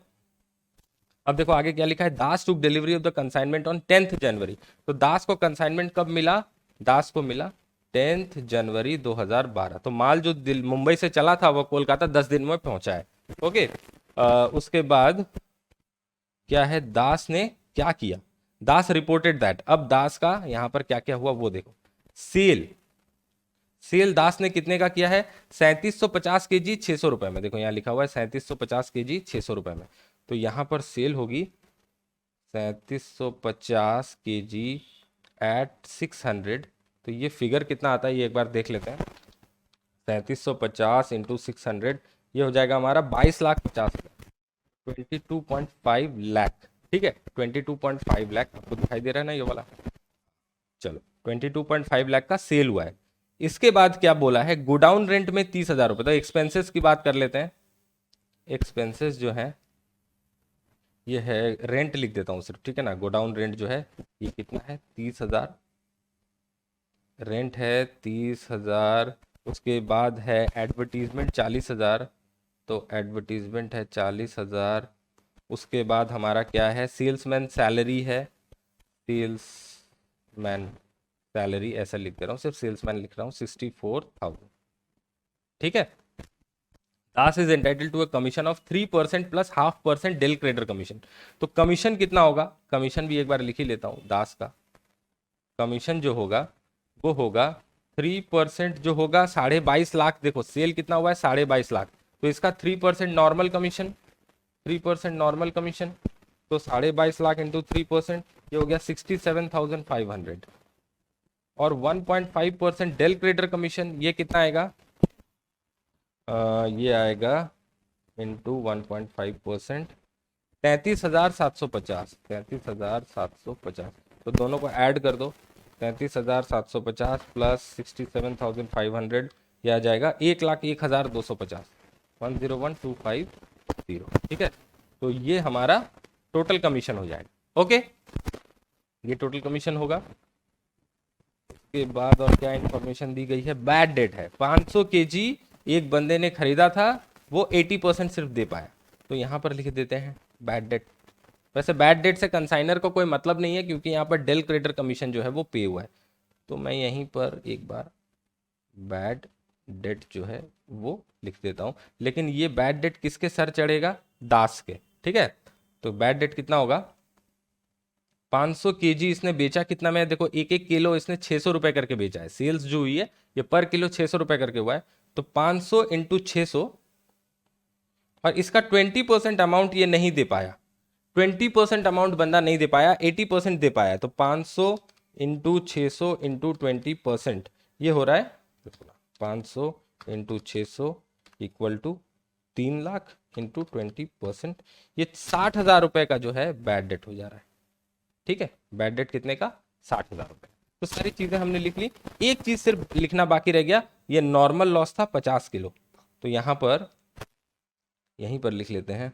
अब देखो आगे क्या लिखा है, Das took delivery of the consignment on 10th January. तो दास को कंसाइनमेंट कब मिला? दास को मिला 10th जनवरी 2012। तो माल जो मुंबई से चला था वो कोलकाता 10 दिन में पहुंचा है। ओके, उसके बाद क्या है, दास ने क्या किया? दास रिपोर्टेड दैट। अब दास का यहाँ पर क्या क्या हुआ वो देखो। सेल, सेल दास ने कितने का किया है? 3750 केजी 600 रुपए में। देखो यहाँ लिखा हुआ है 3750 केजी 600 रुपए में। तो यहाँ पर सेल होगी 3750 केजी एट 600। तो ये फिगर कितना आता है ये एक बार देख लेते हैं। 3750 इंटू 600, ये हो जाएगा हमारा 22,50,000, 22.5 लाख। ठीक है, 22.5 लाख आपको दिखाई दे रहा है ना ये वाला? चलो 22.5 लाख का सेल हुआ है। इसके बाद क्या बोला है? गोडाउन रेंट में 30,000 रुपए। तो एक्सपेंसेस की बात कर लेते हैं। एक्सपेंसेस जो है ये है, रेंट लिख देता हूँ सिर्फ। ठीक है ना, गोडाउन रेंट जो है ये कितना है? 30,000 रेंट है, 30,000। उसके बाद है एडवर्टीजमेंट 40,000, तो एडवर्टीजमेंट है 40,000। उसके बाद हमारा क्या है? सेल्समैन सैलरी है, सेल्समैन सैलरी ऐसा लिख दे रहा हूँ, सिर्फ सेल्समैन लिख रहा हूँ, 64,000। ठीक है, Das is entitle to a commission of 3% plus 0.5% del credere commission. तो कमीशन कितना होगा? कमीशन भी एक बार लिख ही लेता हूँ। दास का कमीशन जो होगा वो होगा 3% जो होगा 22.5 लाख। देखो सेल कितना हुआ है? 22.5 लाख। तो इसका 3% नॉर्मल कमीशन, 3% नॉर्मल कमीशन, तो 22.5 लाख इंटू 3%, ये हो गया 67,500। और 1.5% डेल क्रेडिटर कमीशन, ये कितना आएगा? ये आएगा इंटू 1.5%, 33,750, 33,750। तो दोनों को ऐड कर दो, 33,750 प्लस 67,500, यह आ जाएगा 1,01,250, 101,250। ठीक है, तो ये हमारा टोटल कमीशन हो जाएगा। ओके, ये टोटल कमीशन होगा। के बाद और क्या इंफॉर्मेशन दी गई है, बैड डेट है, 500 केजी एक बंदे ने खरीदा था, वो 80% सिर्फ दे पाया, तो यहाँ पर लिख देते हैं बैड डेट। वैसे बैड डेट से कंसाइनर को कोई मतलब नहीं है, क्योंकि यहाँ पर डेल क्रेडिटर कमीशन जो है वो पे हुआ है, तो मैं यहीं पर एक बार बैड डेट जो है वो लिख देता हूँ। लेकिन ये बैड डेट किसके सर चढ़ेगा, दास के। ठीक है, तो बैड डेट कितना होगा, 500 केजी इसने बेचा कितना में, देखो एक एक किलो इसने 600 रुपए करके बेचा है, सेल्स जो हुई है ये पर किलो 600 रुपए करके हुआ है, तो 500 इंटू 600, और इसका 20% अमाउंट ये नहीं दे पाया, 20% अमाउंट बंदा नहीं दे पाया, 80% दे पाया, तो 500 इंटू 600 इंटू 20%, ये हो रहा है 500 into 600 equal to 3 lakh into 20%, ये 60,000 रुपए का जो है बैड डेट हो जा रहा है। ठीक है, बैड डेट कितने का, 60,000 रुपए। तो सारी चीजें हमने लिख ली, एक चीज सिर्फ लिखना बाकी रह गया, ये नॉर्मल लॉस था 50 किलो, तो यहां पर यहीं पर लिख लेते हैं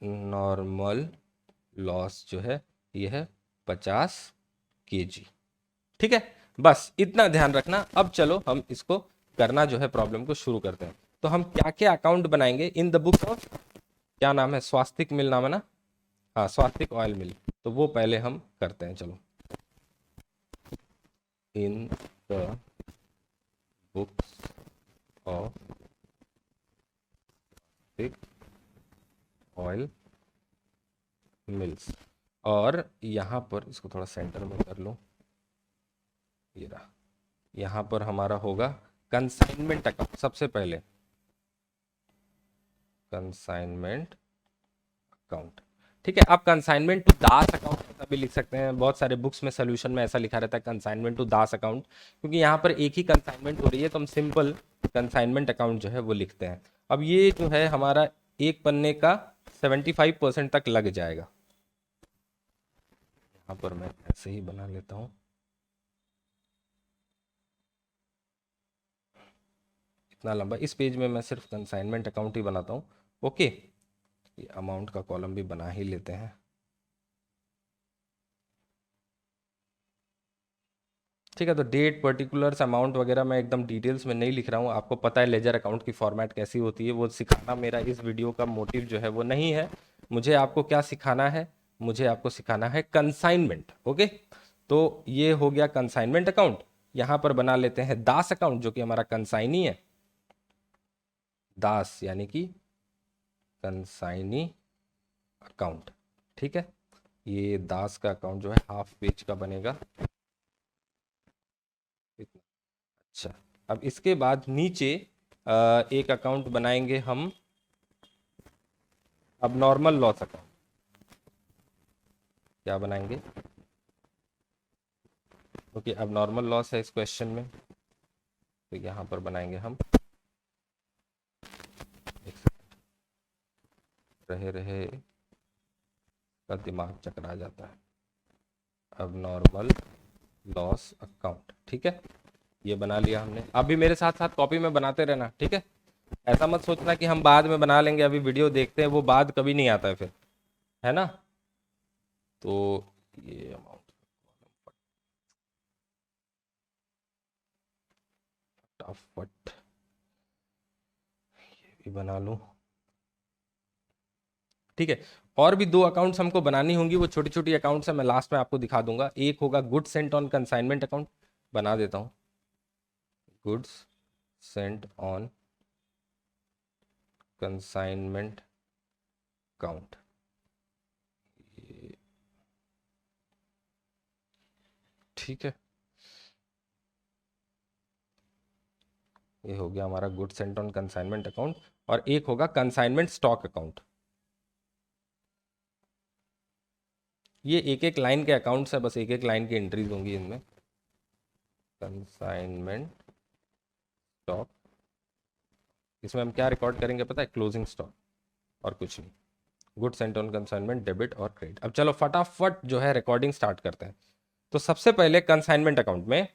नॉर्मल लॉस जो है ये है 50 केजी। ठीक है, बस इतना ध्यान रखना। अब चलो हम इसको करना जो है प्रॉब्लम को शुरू करते हैं। तो हम क्या क्या अकाउंट बनाएंगे इन द बुक ऑफ, क्या नाम है, स्वास्तिक मिल नाम है ना, हाँ स्वास्तिक ऑयल मिल, तो वो पहले हम करते हैं। चलो, in the books of oil mills, और यहाँ पर इसको थोड़ा सेंटर में कर लो, ये रहा, यहाँ पर हमारा होगा कंसाइनमेंट अकाउंट। सबसे पहले कंसाइनमेंट अकाउंट। ठीक है, आप कंसाइनमेंट टू दास अकाउंट ऐसा भी लिख सकते हैं, बहुत सारे बुक्स में सोल्यूशन में ऐसा लिखा रहता है कंसाइनमेंट टू दास अकाउंट, क्योंकि यहाँ पर एक ही कंसाइनमेंट हो रही है, तो हम सिंपल कंसाइनमेंट अकाउंट जो है वो लिखते हैं। अब ये जो है हमारा एक पन्ने का 75% तक लग जाएगा, यहाँ पर मैं ऐसे ही बना लेता हूँ, इतना लंबा। इस पेज में मैं सिर्फ कंसाइनमेंट अकाउंट ही बनाता हूँ। ओके, ये अमाउंट का कॉलम भी बना ही लेते हैं। ठीक है, तो डेट, पर्टिकुलर्स, अमाउंट वगैरह मैं एकदम डिटेल्स में नहीं लिख रहा हूँ, आपको पता है लेजर अकाउंट की फॉर्मेट कैसी होती है, वो सिखाना मेरा इस वीडियो का मोटिव जो है वो नहीं है। मुझे आपको क्या सिखाना है, मुझे आपको सिखाना है कंसाइनमेंट। ओके, तो ये हो गया कंसाइनमेंट अकाउंट। यहाँ पर बना लेते हैं दास अकाउंट, जो कि हमारा कंसाइनी है, दास यानी कि कंसाइनी अकाउंट। ठीक है, ये दास का अकाउंट जो है हाफ पेज का बनेगा। अच्छा, अब इसके बाद नीचे एक अकाउंट बनाएंगे हम, अब नॉर्मल लॉस अकाउंट। क्या बनाएंगे, क्योंकि अब नॉर्मल लॉस है इस क्वेश्चन में, तो यहाँ पर बनाएंगे हम, एक सेकंड, रहे रहे का दिमाग चकरा जाता है। अब नॉर्मल लॉस अकाउंट, ठीक है, ये बना लिया हमने। आप भी मेरे साथ साथ कॉपी में बनाते रहना, ठीक है, ऐसा मत सोचना कि हम बाद में बना लेंगे, अभी वीडियो देखते हैं, वो बाद कभी नहीं आता है फिर, है ना। तो ये अमाउंट फटाफट ये भी बना लूं। ठीक है, और भी दो अकाउंट्स हमको बनानी होंगी, वो छोटी छोटी अकाउंट्स है, मैं लास्ट में आपको दिखा दूंगा। एक होगा goods sent on consignment account, बना देता हूँ, goods sent on consignment account. ठीक है, ये हो गया हमारा goods sent on consignment account, और एक होगा कंसाइनमेंट स्टॉक अकाउंट। ये एक एक लाइन के अकाउंट्स है, बस एक एक लाइन की एंट्रीज होंगी इनमें। कंसाइनमेंट स्टॉक, इसमें हम क्या रिकॉर्ड करेंगे पता है, क्लोजिंग स्टॉक और कुछ नहीं। Good Saint on consignment debit और क्रेडिट। अब चलो फटाफट जो है रिकॉर्डिंग स्टार्ट करते हैं। तो सबसे पहले कंसाइनमेंट अकाउंट में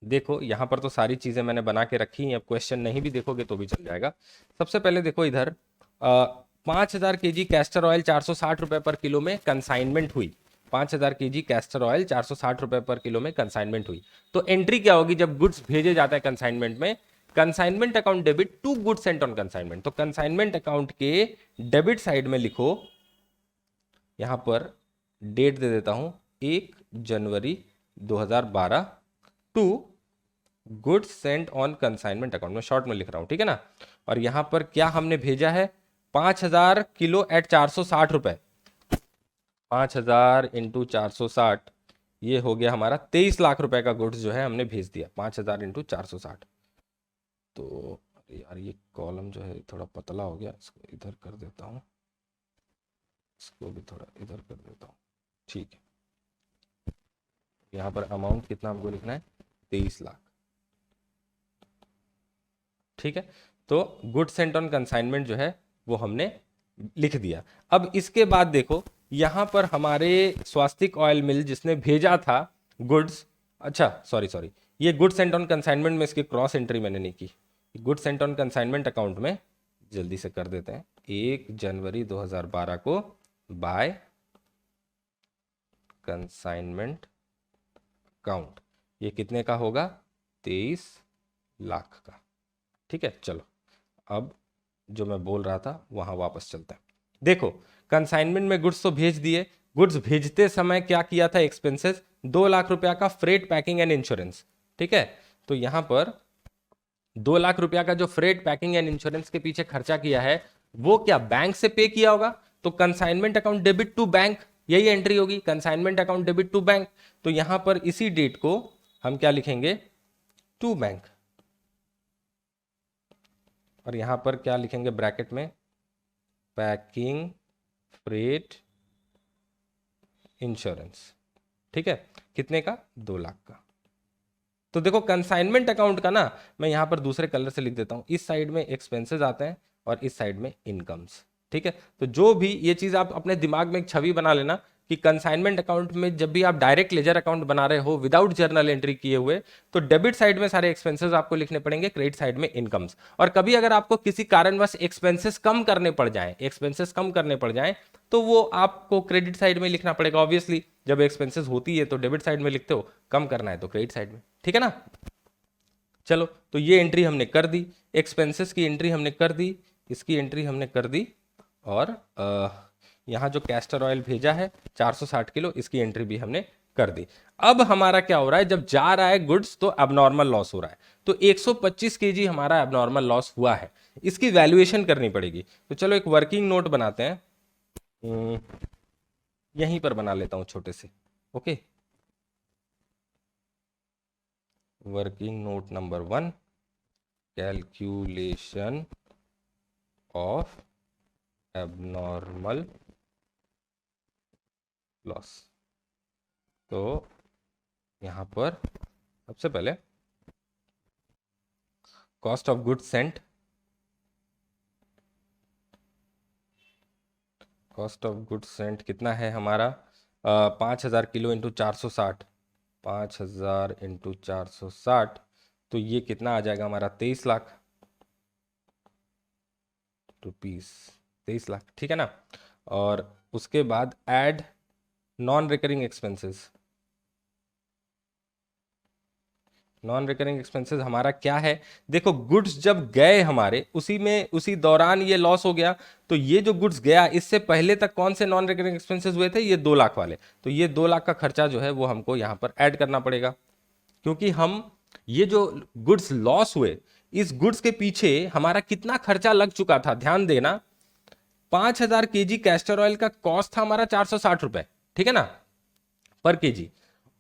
देखो, यहां पर तो सारी चीजें मैंने बना के रखी हैं, अब क्वेश्चन नहीं भी देखोगे तो भी चल जाएगा। सबसे पहले देखो इधर 5000 केजी कैस्टर ऑयल 460 रुपए पर किलो में कंसाइनमेंट हुई। 5000 केजी कैस्टर ऑयल 460 रुपए पर किलो में कंसाइनमेंट हुई। तो एंट्री क्या होगी जब गुड्स भेजे जाते हैं कंसाइनमेंट में? Consignment account debit to goods sent on consignment. तो कंसाइनमेंट अकाउंट के डेबिट साइड में लिखो, यहां पर डेट दे देता हूं 1 जनवरी 2012 to goods sent on consignment account में शॉर्ट में लिख रहा हूं, ठीक है ना। और यहां पर क्या हमने भेजा है? 5000 किलो एट 460 रुपए। 5000 इंटू 460, ये हो गया हमारा 23 लाख रुपए का गुड्स जो है हमने भेज दिया। 5000 इंटू 460। तो अरे यार ये कॉलम जो है थोड़ा पतला हो गया, इसको इधर कर देता हूँ, इसको भी थोड़ा इधर कर देता हूँ, ठीक है। यहाँ पर अमाउंट कितना हमको लिखना है? 23 लाख, ठीक है। तो गुड सेंट ऑन कंसाइनमेंट जो है वो हमने लिख दिया। अब इसके बाद देखो, यहां पर हमारे स्वास्तिक ऑयल मिल जिसने भेजा था गुड्स, अच्छा सॉरी, ये गुड सेंट ऑन कंसाइनमेंट में इसकी क्रॉस एंट्री मैंने नहीं की। Good Saint on consignment account में जल्दी से कर देते हैं, 1 जनवरी 2012 को बाय कंसाइनमेंट अकाउंट, ये कितने का होगा? 23 लाख का, ठीक है। चलो अब जो मैं बोल रहा था वहां वापस चलते हैं। देखो कंसाइनमेंट में गुड्स तो भेज दिए, गुड्स भेजते समय क्या किया था? एक्सपेंसेस 2 लाख रुपया का फ्रेट पैकिंग एंड इंश्योरेंस, ठीक है। तो यहां पर 2 लाख रुपया का जो फ्रेट पैकिंग एंड इंश्योरेंस के पीछे खर्चा किया है वो क्या बैंक से पे किया होगा? तो consignment account debit to bank, यही एंट्री होगी, consignment account debit to bank. तो यहां पर इसी डेट को हम क्या लिखेंगे? To bank. और यहां पर क्या लिखेंगे ब्रैकेट में? पैकिंग फ्रेट इंश्योरेंस, ठीक है। कितने का? 2 लाख का। तो देखो कंसाइनमेंट अकाउंट का ना मैं यहां पर दूसरे कलर से लिख देता हूं, इस साइड में एक्सपेंसेस आते हैं और इस साइड में इनकम्स, ठीक है। तो जो भी ये चीज आप अपने दिमाग में एक छवि बना लेना कि कंसाइनमेंट अकाउंट में जब भी आप डायरेक्ट लेजर अकाउंट बना रहे हो विदाउट जर्नल एंट्री किए हुए, तो डेबिट साइड में सारे एक्सपेंसेस आपको लिखने पड़ेंगे, क्रेडिट साइड में इनकम्स। और कभी अगर आपको किसी कारणवश एक्सपेंसेस कम करने पड़ जाए तो वो आपको क्रेडिट साइड में लिखना पड़ेगा। ऑब्वियसली जब एक्सपेंसेस होती है तो डेबिट साइड में लिखते हो, कम करना है तो क्रेडिट साइड में, ठीक है ना। चलो तो ये एंट्री हमने कर दी, एक्सपेंसेस की एंट्री हमने कर दी, इसकी एंट्री हमने कर दी, और यहाँ जो कैस्टर ऑयल भेजा है 460 किलो, इसकी एंट्री भी हमने कर दी। अब हमारा क्या हो रहा है? जब जा रहा है गुड्स तो एबनॉर्मल लॉस हो रहा है, तो 125 केजी हमारा एबनॉर्मल लॉस हुआ है, इसकी वैल्यूएशन करनी पड़ेगी। तो चलो एक वर्किंग नोट बनाते हैं, यहीं पर बना लेता हूं छोटे से, okay. Working note number 1, calculation of abnormal loss. तो यहां पर सबसे पहले cost of goods Saint, cost of goods Saint कितना है हमारा? 5000 किलो इंटू 460, 5000 इंटू 460, तो ये कितना आ जाएगा हमारा? 23 लाख रुपीस, 23 लाख, ठीक है ना। और उसके बाद add non recurring expenses. Non recurring expenses हमारा क्या है? देखो गुड्स जब गए हमारे उसी दौरान ये लॉस हो गया, तो ये जो गुड्स गया इससे पहले तक कौन से नॉन रिकरिंग एक्सपेंसेस हुए थे? ये 2 लाख वाले। तो ये 2 लाख का खर्चा जो है वो हमको यहाँ पर ऐड करना पड़ेगा, क्योंकि हम ये जो गुड्स लॉस हुए इस गुड्स के पीछे हमारा कितना खर्चा लग चुका था, ध्यान देना। 5000 केजी कैस्टर ऑयल का कॉस्ट था हमारा 460 रुपए, ठीक है ना, पर केजी।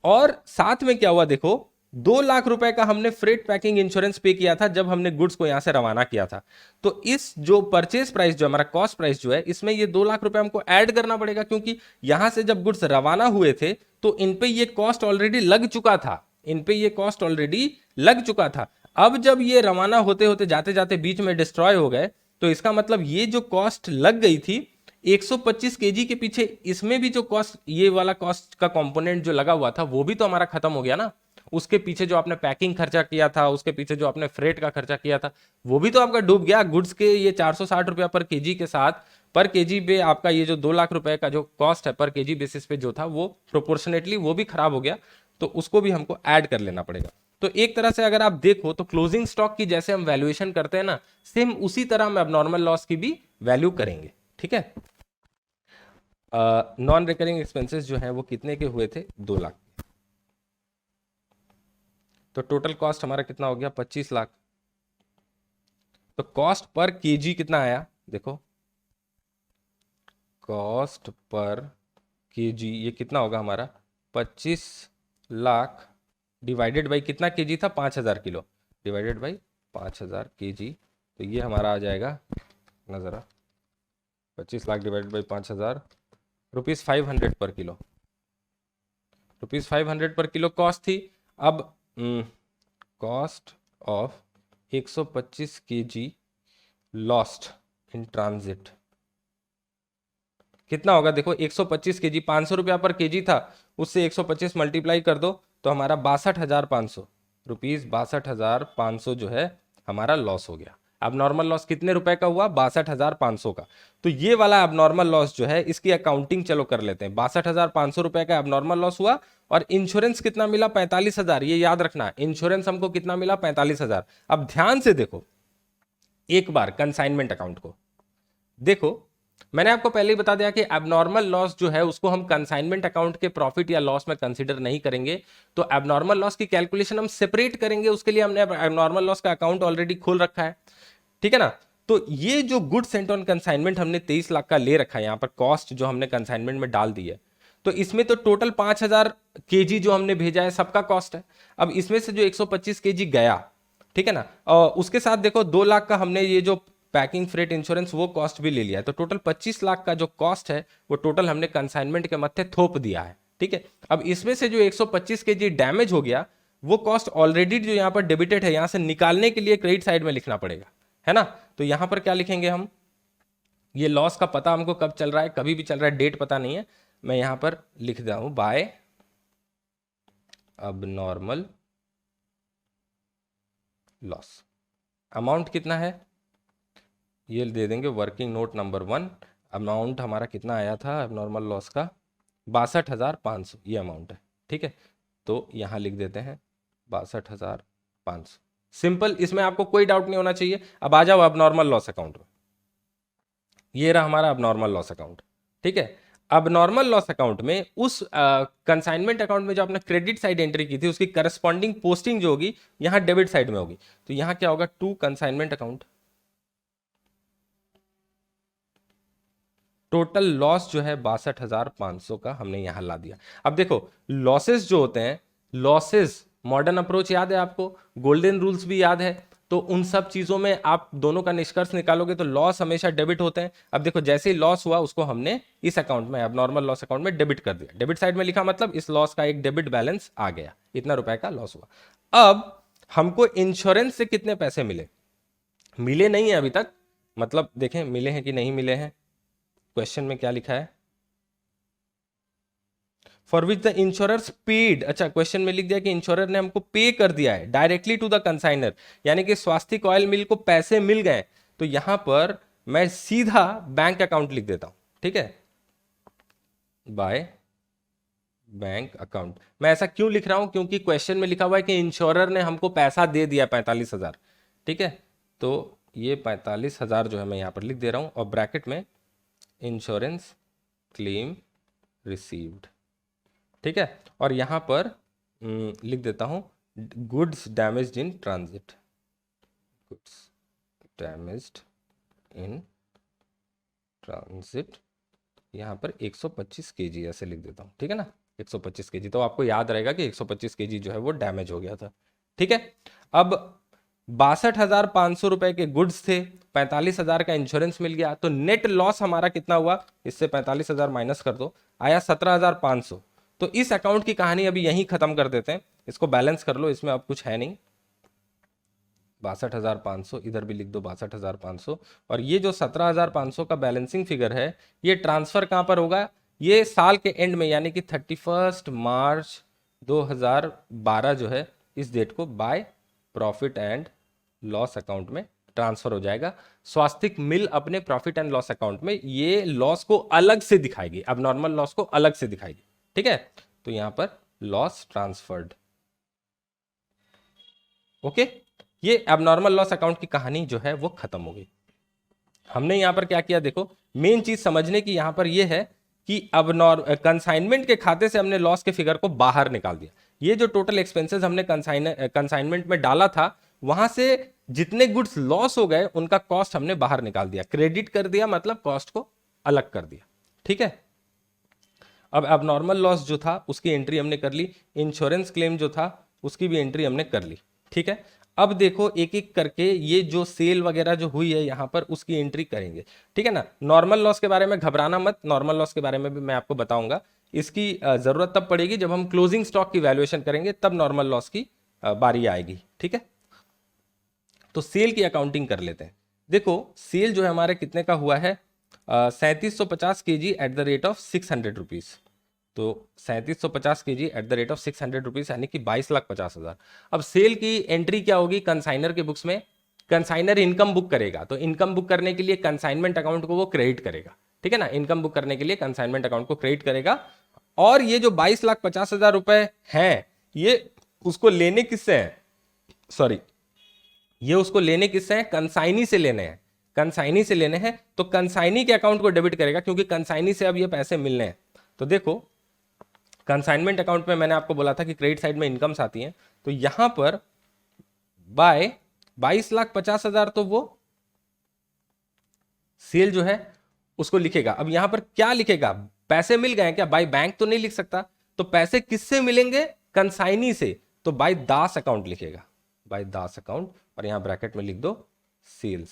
और साथ में क्या हुआ देखो, 2 लाख रुपए का हमने फ्रेट पैकिंग इंश्योरेंस पे किया था जब हमने गुड्स को यहां से रवाना किया था। तो इस जो परचेज प्राइस जो हमारा कॉस्ट प्राइस जो है, इसमें ये 2 लाख रुपए हमको ऐड करना पड़ेगा, क्योंकि यहां से जब गुड्स रवाना हुए थे तो इन पे ये कॉस्ट ऑलरेडी लग चुका था, इन पे ये कॉस्ट ऑलरेडी लग चुका था। अब जब ये रवाना होते होते जाते जाते बीच में डिस्ट्रॉय हो गए, तो इसका मतलब ये जो कॉस्ट लग गई थी 125 केजी के पीछे इसमें भी जो कॉस्ट, ये वाला कॉस्ट का कंपोनेंट जो लगा हुआ था वो भी तो हमारा खत्म हो गया ना। उसके पीछे जो आपने पैकिंग खर्चा किया था, उसके पीछे जो आपने फ्रेट का खर्चा किया था, वो भी तो आपका डूब गया। गुड्स के ये 460 रुपया पर केजी के साथ, पर केजी पे आपका ये जो 2 लाख रुपए का जो कॉस्ट है पर केजी बेसिस पे जो था, वो प्रोपोर्शनेटली वो भी खराब हो गया, तो उसको भी हमको ऐड कर लेना पड़ेगा। तो एक तरह से अगर आप देखो तो क्लोजिंग स्टॉक की जैसे हम वैल्यूएशन करते हैं ना, सेम उसी तरह हम एबनॉर्मल लॉस की भी वैल्यू करेंगे। ठीक है। नॉन रिकरिंग एक्सपेंसेस जो है वो कितने के हुए थे? 2 लाख। तो टोटल कॉस्ट हमारा कितना हो गया? 25 लाख। तो कॉस्ट पर केजी कितना आया? देखो कॉस्ट पर केजी ये कितना होगा हमारा? 25 लाख डिवाइडेड बाई कितना केजी था? 5000 किलो, डिवाइडेड बाई 5000 केजी। तो ये हमारा आ जाएगा ना ज़रा, 25 लाख डिवाइडेड बाई 5000, रुपीज़ 500 पर किलो। रुपीज़ 500 पर किलो कॉस्ट थी। अब cost of 125 KG lost in transit कितना होगा? देखो 125 केजी 500 रुपया पर केजी था, उससे 125 मल्टीप्लाई कर दो तो हमारा 62,500 रुपीज़, 62,500 जो है हमारा लॉस हो गया। अब नॉर्मल लॉस कितने रुपए का हुआ? 62,500 का। तो ये वाला अब नॉर्मल लॉस जो है इसकी अकाउंटिंग चलो कर लेते हैं। 62,500 रुपए का अब नॉर्मल लॉस हुआ, और इंश्योरेंस कितना मिला? 45,000। ये याद रखना, इंश्योरेंस हमको कितना मिला? 45,000। अब ध्यान से देखो एक बार कंसाइनमेंट अकाउंट को देखो। मैंने आपको पहले ही बता दिया कि एबनॉर्मल लॉस जो है उसको हम कंसाइनमेंट अकाउंट के प्रॉफिट या लॉस में कंसीडर नहीं करेंगे। तो एबनॉर्मल लॉस की कैलकुलेशन हम सेपरेट करेंगे, उसके लिए हमने एबनॉर्मल लॉस का अकाउंट ऑलरेडी खोल रखा है। ठीक है ना। तो ये जो गुड सेंट ऑन कंसाइनमेंट हमने 23 लाख का ले रखा है, यहां पर कॉस्ट जो हमने कंसाइनमेंट में डाल दी है, तो इसमें तो टोटल 5000 केजी जो हमने भेजा है सबका कॉस्ट है। अब इसमें से जो 125 केजी गया, ठीक है ना, और उसके साथ देखो 2 लाख का हमने ये जो पैकिंग फ्रेट इंश्योरेंस वो कॉस्ट भी ले लिया है। तो टोटल 25 लाख का जो कॉस्ट है वो टोटल हमने कंसाइनमेंट के मत्थे थोप दिया है। ठीक है। अब इसमें से जो 125 केजी डैमेज हो गया, वो कॉस्ट ऑलरेडी जो यहाँ पर डेबिटेड है, यहां से निकालने के लिए क्रेडिट साइड में लिखना पड़ेगा, है ना। तो यहां पर क्या लिखेंगे हम? ये लॉस का पता हमको कब चल रहा है, कभी भी चल रहा है, डेट पता नहीं है, मैं यहां पर लिख रहा हूं बाय अब नॉर्मल लॉस। अमाउंट कितना है ये दे देंगे, वर्किंग नोट नंबर 1। अमाउंट हमारा कितना आया था अब नॉर्मल लॉस का? 62,500 ये अमाउंट है। ठीक है। तो यहाँ लिख देते हैं 62,500। सिंपल, इसमें आपको कोई डाउट नहीं होना चाहिए। अब आ जाओ अब नॉर्मल लॉस अकाउंट में। ये रहा हमारा अब नॉर्मल लॉस अकाउंट। ठीक है। अब नॉर्मल लॉस अकाउंट में उस कंसाइनमेंट अकाउंट में जो आपने क्रेडिट साइड एंट्री की थी उसकी करस्पॉन्डिंग पोस्टिंग जो होगी यहाँ डेबिट साइड में होगी। तो यहाँ क्या होगा? To consignment account. Total loss जो है 62,500 का हमने यहां ला दिया। अब देखो लॉसेस जो होते हैं, लॉसेस मॉडर्न अप्रोच याद है आपको, गोल्डन रूल्स भी याद है, तो उन सब चीजों में आप दोनों का निष्कर्ष निकालोगे तो लॉस हमेशा डेबिट होते हैं। अब देखो जैसे ही लॉस हुआ उसको हमने इस अकाउंट में, अब नॉर्मल लॉस अकाउंट में डेबिट कर दिया। डेबिट साइड में लिखा मतलब इस लॉस का एक डेबिट बैलेंस आ गया, इतना रुपए का लॉस हुआ। अब हमको इंश्योरेंस से कितने पैसे मिले? मिले नहीं है अभी तक, मतलब देखें मिले हैं कि नहीं मिले हैं। क्वेश्चन में क्या लिखा है? For which the insurers paid. अच्छा, क्वेश्चन में लिख दिया कि इंश्योरर ने हमको पे कर दिया है डायरेक्टली टू द कंसाइनर, यानी कि स्वास्तिक ऑयल मिल को पैसे मिल गए। तो यहां पर मैं सीधा बैंक अकाउंट लिख देता हूं। ठीक है, बाय बैंक अकाउंट। मैं ऐसा क्यों लिख रहा हूं? क्योंकि क्वेश्चन में लिखा हुआ है कि इंश्योरर ने हमको पैसा दे दिया 45,000। ठीक है, तो ये 45,000 जो है मैं यहां पर लिख दे रहा हूं, और ब्रैकेट में इंश्योरेंस क्लेम रिसीव्ड। ठीक है, और यहां पर लिख देता हूं goods damaged in transit. Goods damaged in transit, यहां पर 125 केजी ऐसे लिख देता हूं। ठीक है ना, 125 केजी, तो आपको याद रहेगा कि 125 केजी जो है वो डैमेज हो गया था। ठीक है, अब 62,500 रुपए के गुड्स थे, 45,000 का इंश्योरेंस मिल गया, तो नेट लॉस हमारा कितना हुआ? इससे 45,000 माइनस कर दो, आया 17,500। तो इस अकाउंट की कहानी अभी यहीं खत्म कर देते हैं, इसको बैलेंस कर लो, इसमें अब कुछ है नहीं। 62,500, इधर भी लिख दो 62,500। और ये जो 17,500 का बैलेंसिंग फिगर है, ये ट्रांसफर कहाँ पर होगा? ये साल के एंड में, यानी कि 31 मार्च 2012 जो है, इस डेट को by profit and loss account में ट्रांसफर हो जाएगा। स्वास्तिक मिल अपने प्रॉफिट एंड लॉस अकाउंट में ये लॉस को अलग से दिखाएगी, अब नॉर्मल लॉस को अलग से दिखाएगी, ठीक है। तो यहां पर लॉस ट्रांसफर्ड, ओके। ये एबनॉर्मल लॉस अकाउंट की कहानी जो है वो खत्म हो गई। हमने यहां पर क्या किया, देखो मेन चीज समझने की यहां पर ये है कि अब कंसाइनमेंट के खाते से हमने लॉस के फिगर को बाहर निकाल दिया। ये जो टोटल एक्सपेंसेस हमने कंसाइनमेंट में डाला था, वहां से जितने गुड्स लॉस हो गए उनका कॉस्ट हमने बाहर निकाल दिया, क्रेडिट कर दिया, मतलब कॉस्ट को अलग कर दिया, ठीक है। अब एबनॉर्मल लॉस जो था उसकी एंट्री हमने कर ली, इंश्योरेंस क्लेम जो था उसकी भी एंट्री हमने कर ली, ठीक है। अब देखो एक एक करके ये जो सेल वगैरह जो हुई है यहां पर उसकी एंट्री करेंगे, ठीक है ना। नॉर्मल लॉस के बारे में घबराना मत, नॉर्मल लॉस के बारे में भी मैं आपको बताऊंगा। इसकी जरूरत तब पड़ेगी जब हम क्लोजिंग स्टॉक की वैल्यूएशन करेंगे, तब नॉर्मल लॉस की बारी आएगी, ठीक है। तो सेल की अकाउंटिंग कर लेते हैं। देखो सेल जो है हमारे कितने का हुआ है, 3750 kg at the rate of 600 rupees. तो 3750 kg at the rate of 600 rupees, यानी कि 22,50,000। अब सेल की एंट्री क्या होगी कंसाइनर के बुक्स में? कंसाइनर इनकम बुक करेगा, तो इनकम बुक करने के लिए कंसाइनमेंट अकाउंट को वो क्रेडिट करेगा, ठीक है ना। इनकम बुक करने के लिए कंसाइनमेंट अकाउंट को क्रेडिट करेगा। और ये जो 22,50,000 रुपए हैं, ये उसको लेने किससे हैं? सॉरी, ये उसको लेने किससे हैं? कंसाइनी से लेने हैं, कंसाइनी से लेने हैं। तो कंसाइनी के अकाउंट को डेबिट करेगा, क्योंकि कंसाइनी से अब ये पैसे मिलने हैं। तो देखो कंसाइनमेंट अकाउंट में मैंने आपको बोला था कि क्रेडिट साइड में इनकम्स आती हैं, तो यहां पर बाय 22,50,000 तो वो सेल जो है उसको लिखेगा। अब यहां पर क्या लिखेगा? पैसे मिल गए क्या? बाय बैंक तो नहीं लिख सकता, तो पैसे किससे मिलेंगे? कंसाइनी से। तो बाय दास अकाउंट लिखेगा, बाय दास अकाउंट, और यहां ब्रैकेट में लिख दो सेल्स,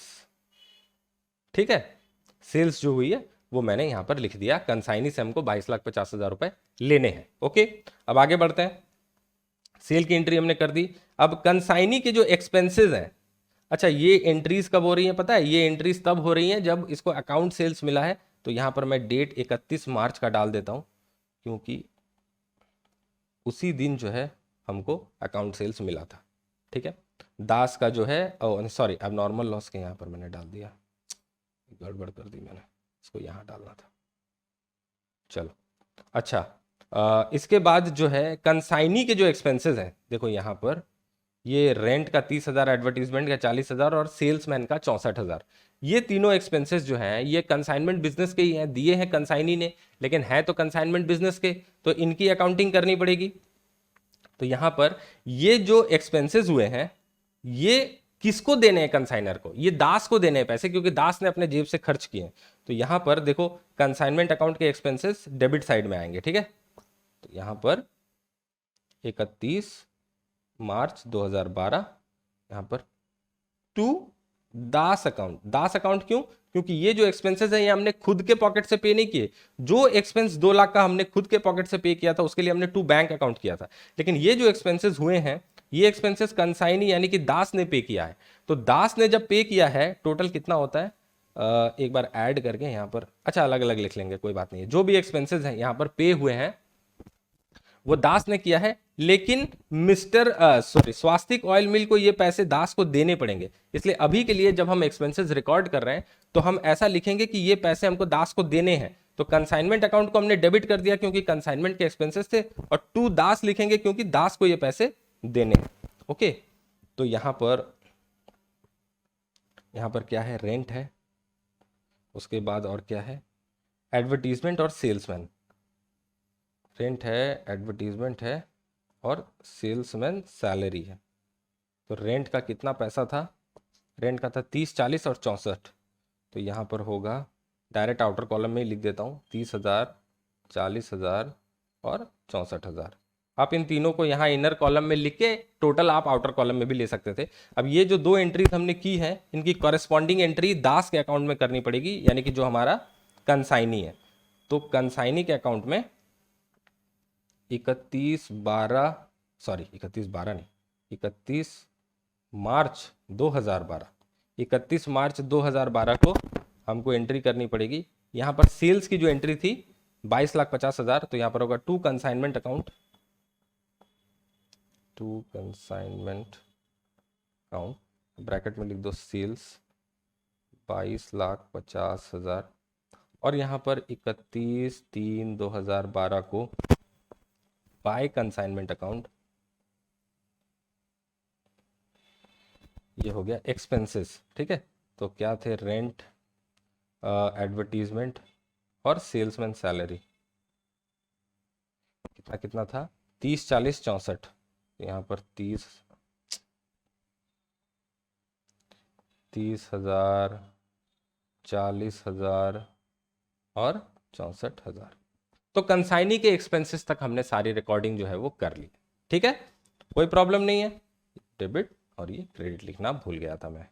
ठीक है। सेल्स जो हुई है वो मैंने यहां पर लिख दिया, कंसाइनी से हमको 22,50,000 रुपए लेने हैं, ओके। अब आगे बढ़ते हैं, सेल की एंट्री हमने कर दी। अब कंसाइनी के जो एक्सपेंसेस हैं, अच्छा ये एंट्रीज कब हो रही है पता है? ये एंट्रीज तब हो रही हैं जब इसको अकाउंट सेल्स मिला है। तो यहां पर मैं डेट 31 मार्च का डाल देता हूं, क्योंकि उसी दिन जो है हमको अकाउंट सेल्स मिला था, ठीक है। दास का जो है, सॉरी, अब नॉर्मल लॉस के यहाँ पर मैंने डाल दिया, गड़बड़ कर दी मैंने, इसको यहाँ डालना था। चलो अच्छा, इसके बाद जो है कंसाइनी के जो एक्सपेंसेस हैं, देखो यहाँ पर ये रेंट का 30,000, एडवर्टीजमेंट का 40,000 और सेल्समैन का 64,000। ये तीनों एक्सपेंसेस जो हैं ये कंसाइनमेंट बिजनेस के ही हैं, दिए हैं कंसाइनी ने, लेकिन है तो कंसाइनमेंट बिजनेस के, तो इनकी अकाउंटिंग करनी पड़ेगी। तो यहां पर ये जो एक्सपेंसेस हुए हैं ये किसको देने हैं? कंसाइनर को। ये दास को देने हैं पैसे, क्योंकि दास ने अपने जेब से खर्च किए हैं। तो यहां पर देखो कंसाइनमेंट अकाउंट के एक्सपेंसेस डेबिट साइड में आएंगे, ठीक है। तो यहां पर 31 मार्च 2012 यहां पर to Das account. Das account क्यों? क्योंकि ये जो एक्सपेंसेस है ये हमने खुद के पॉकेट से पे नहीं किए। जो एक्सपेंस 2 लाख का हमने खुद के पॉकेट से पे किया था उसके लिए हमने टू बैंक अकाउंट किया था, लेकिन ये जो एक्सपेंसेस हुए हैं ये एक्सपेंसेस कंसाइनी यानी कि दास ने पे किया है। तो दास ने जब पे किया है, टोटल कितना होता है एक बार ऐड करके यहाँ पर, अच्छा अलग अलग लिख लेंगे, कोई बात नहीं है। जो भी एक्सपेंसेस हैं यहाँ पर पे हुए हैं वो दास ने किया है, लेकिन मिस्टर सॉरी स्वास्तिक ऑयल मिल को ये पैसे दास को देने पड़ेंगे। इसलिए अभी के लिए जब हम एक्सपेंसेस रिकॉर्ड कर रहे हैं तो हम ऐसा लिखेंगे कि ये पैसे हमको दास को देने हैं। तो कंसाइनमेंट अकाउंट को हमने डेबिट कर दिया क्योंकि कंसाइनमेंट के एक्सपेंसेस थे, और टू दास लिखेंगे क्योंकि दास को ये पैसे देने हैं, ओके। तो यहां पर क्या है? रेंट है, उसके बाद और क्या है? एडवर्टीजमेंट और सेल्समैन। रेंट है, एडवर्टीजमेंट है और सेल्समैन सैलरी है। तो रेंट का कितना पैसा था? रेंट का था 30, 40 और 64। तो यहाँ पर होगा, डायरेक्ट आउटर कॉलम में ही लिख देता हूँ, 30,000, 40,000 और 64,000। आप इन तीनों को यहाँ इनर कॉलम में लिख के टोटल आप आउटर कॉलम में भी ले सकते थे। अब ये जो दो एंट्रीज हमने की है इनकी कॉरेस्पॉन्डिंग एंट्री दास के अकाउंट में करनी पड़ेगी, यानी कि जो हमारा कंसाइनी है। तो कंसाइनी के अकाउंट में 31 मार्च 2012, 31 मार्च 2012 को हमको एंट्री करनी पड़ेगी। यहाँ पर सेल्स की जो एंट्री थी 22,50,000, तो यहाँ पर होगा to consignment account, to consignment account, bracket में लिख दो सेल्स 22,50,000, और यहाँ पर 31/3/2012 को बाय कंसाइनमेंट अकाउंट, ये हो गया एक्सपेंसेस। ठीक है, तो क्या थे, रेंट, एडवर्टीजमेंट और सेल्समैन सैलरी। कितना कितना था, 30, 40, 64, यहाँ पर 30,000, 40,000 और 64,000। तो कंसाइनी के एक्सपेंसेस तक हमने सारी रिकॉर्डिंग जो है वो कर ली। ठीक है, कोई प्रॉब्लम नहीं है। डेबिट और ये क्रेडिट लिखना भूल गया था मैं।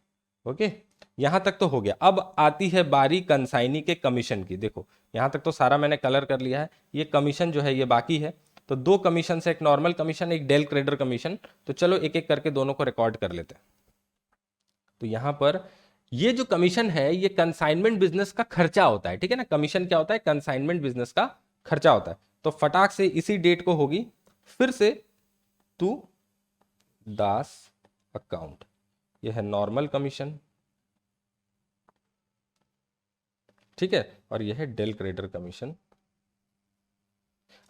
ओके, यहां तक तो हो गया। अब आती है बारी कंसाइनी के कमीशन की। देखो यहां तक तो सारा मैंने कलर कर लिया है, ये कमीशन जो है ये बाकी है। तो दो कमीशन से, एक नॉर्मल कमीशन, एक डेल क्रेडर कमीशन। तो चलो एक एक करके दोनों को रिकॉर्ड कर लेते हैं। तो यहां पर ये जो कमीशन है ये कंसाइनमेंट बिजनेस का खर्चा होता है। ठीक है ना, कमीशन क्या होता है, कंसाइनमेंट बिजनेस का खर्चा होता है। तो फटाक से इसी डेट को होगी फिर से टू दास अकाउंट, यह है नॉर्मल कमीशन। ठीक है, और यह है डेल क्रेडिटर कमीशन।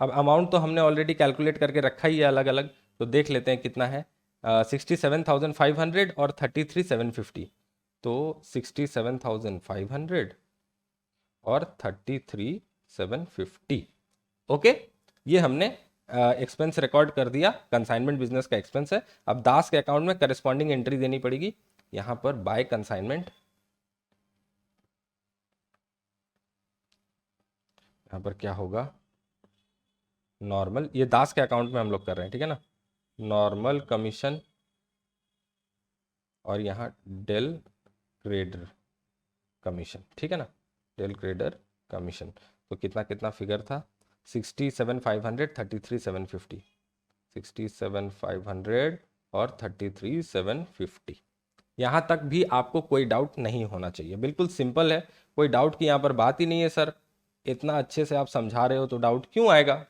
अब अमाउंट तो हमने ऑलरेडी कैलकुलेट करके रखा ही है अलग अलग, तो देख लेते हैं कितना है। 67,500 और 33,750। तो 67,500 और 33,750। ओके, ये हमने एक्सपेंस रिकॉर्ड कर दिया, कंसाइनमेंट बिजनेस का एक्सपेंस है। अब दास के अकाउंट में करस्पॉन्डिंग एंट्री देनी पड़ेगी। यहां पर बाय कंसाइनमेंट, यहां पर क्या होगा, नॉर्मल, ये दास के अकाउंट में हम लोग कर रहे हैं। ठीक है ना, नॉर्मल कमीशन और यहाँ डेल क्रेडर कमीशन। ठीक है ना, डेल क्रेडर कमीशन। तो कितना कितना फिगर था, 67,500, 33,750, 67,500 और 33,750। यहाँ तक भी आपको कोई डाउट नहीं होना चाहिए, बिल्कुल सिंपल है, कोई डाउट की यहाँ पर बात ही नहीं है। सर इतना अच्छे से आप समझा रहे हो तो डाउट क्यों आएगा।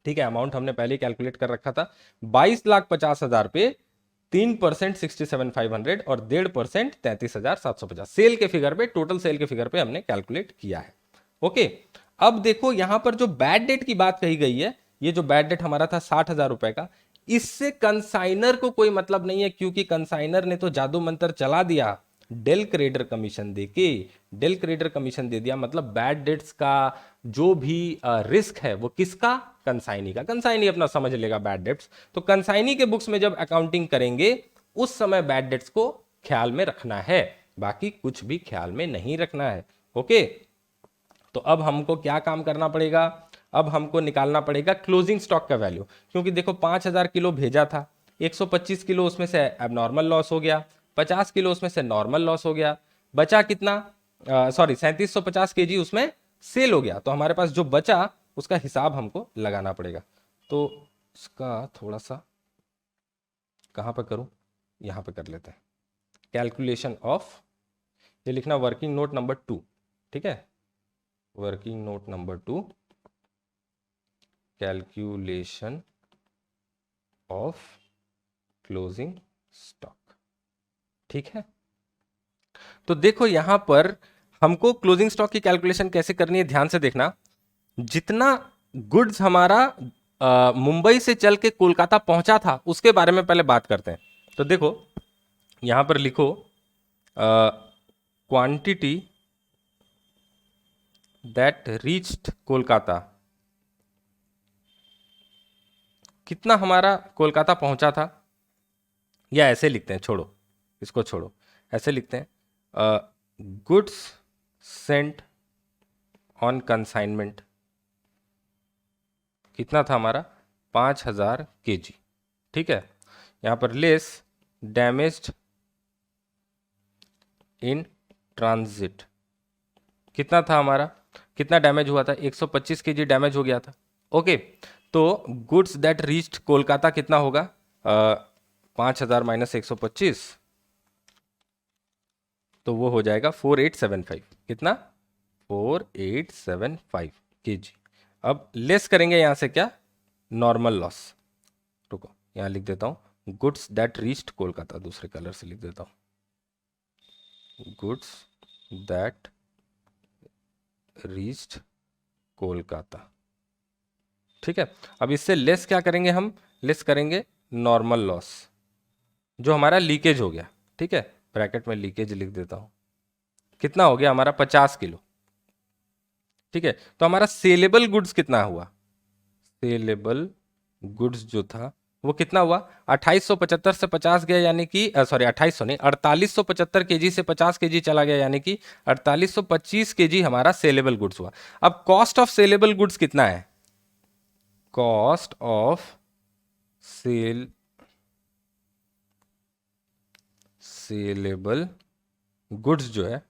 ठीक है, अमाउंट हमने पहले कैलकुलेट कर रखा था, 22,50,000 पे 3% 67,500 और 1.5% 33,750 सेल के फिगर पे, टोटल सेल के फिगर पे हमने कैलकुलेट किया है। ओके, अब देखो यहां पर जो बैड डेट की बात कही गई है, ये जो बैड डेट हमारा था 60,000 रुपए का, इससे कंसाइनर को कोई मतलब नहीं है, क्योंकि कंसाइनर ने तो जादू मंत्र चला दिया, डेल क्रेडर कमीशन देके, डेल क्रेडर कमीशन दे दिया। मतलब बैड डेट्स का जो भी रिस्क है वो किसका, कंसाइनी का। कंसाइनी अपना समझ लेगा बैड डेट्स। तो कंसाइनी के बुक्स में जब अकाउंटिंग करेंगे उस समय बैड डेट्स को ख्याल में रखना है, बाकी कुछ भी ख्याल में नहीं रखना है। ओके, तो अब हमको क्या काम करना पड़ेगा, अब हमको निकालना पड़ेगा क्लोजिंग स्टॉक का वैल्यू। क्योंकि देखो 5,000 किलो भेजा था, 125 किलो उसमें से एबनॉर्मल लॉस हो गया, 50 किलो उसमें से नॉर्मल लॉस हो गया, बचा कितना, सॉरी 3750 केजी उसमें सेल हो गया। तो हमारे पास जो बचा उसका हिसाब हमको लगाना पड़ेगा। तो उसका थोड़ा सा कहाँ पर करूँ, यहाँ पे कर लेते हैं, कैलकुलेशन ऑफ, ये लिखना वर्किंग नोट नंबर 2। ठीक है, working note number 2, calculation of closing stock. ठीक है, तो देखो यहां पर हमको क्लोजिंग स्टॉक की कैलकुलेशन कैसे करनी है, ध्यान से देखना। जितना गुड्स हमारा मुंबई से चल के कोलकाता पहुंचा था उसके बारे में पहले बात करते हैं। तो देखो यहां पर लिखो क्वांटिटी दैट रीच्ड कोलकाता, कितना हमारा कोलकाता पहुंचा था, या ऐसे लिखते हैं, छोड़ो इसको छोड़ो, ऐसे लिखते हैं गुड्स सेंट ऑन कंसाइनमेंट, कितना था हमारा 5,000 केजी। ठीक है, यहां पर लेस डैमेज्ड इन ट्रांजिट, कितना था हमारा, कितना डैमेज हुआ था, 125 केजी डैमेज हो गया था। ओके, तो गुड्स दैट रीच्ड कोलकाता कितना होगा, 5,000 माइनस 125, तो वो हो जाएगा 4875। कितना? 4875 kg। अब लेस करेंगे यहाँ से क्या? Normal loss. रुको यहाँ लिख देता हूँ, गुड्स दैट रीच्ड कोलकाता, दूसरे कलर से लिख देता हूँ, गुड्स दैट रीच्ड कोलकाता। ठीक है, अब इससे लेस क्या करेंगे हम? लेस करेंगे नॉर्मल लॉस जो हमारा लीकेज हो गया। ठीक है, ब्रैकेट में लीकेज लिख देता हूं। कितना हो गया हमारा? 50 किलो। ठीक है, तो हमारा सेलेबल गुड्स कितना हुआ? सेलेबल गुड्स जो था वो कितना हुआ? 2875 से 50 गया, यानी कि सॉरी 2800 नहीं, 4875 केजी से 50 केजी चला गया, यानी कि 4825 केजी हमारा सेलेबल गुड्स हुआ। अब कॉस्ट ऑफ सेलेबल गुड्स कितना है? कॉस्ट ऑफ सेलेबल गुड्स जो है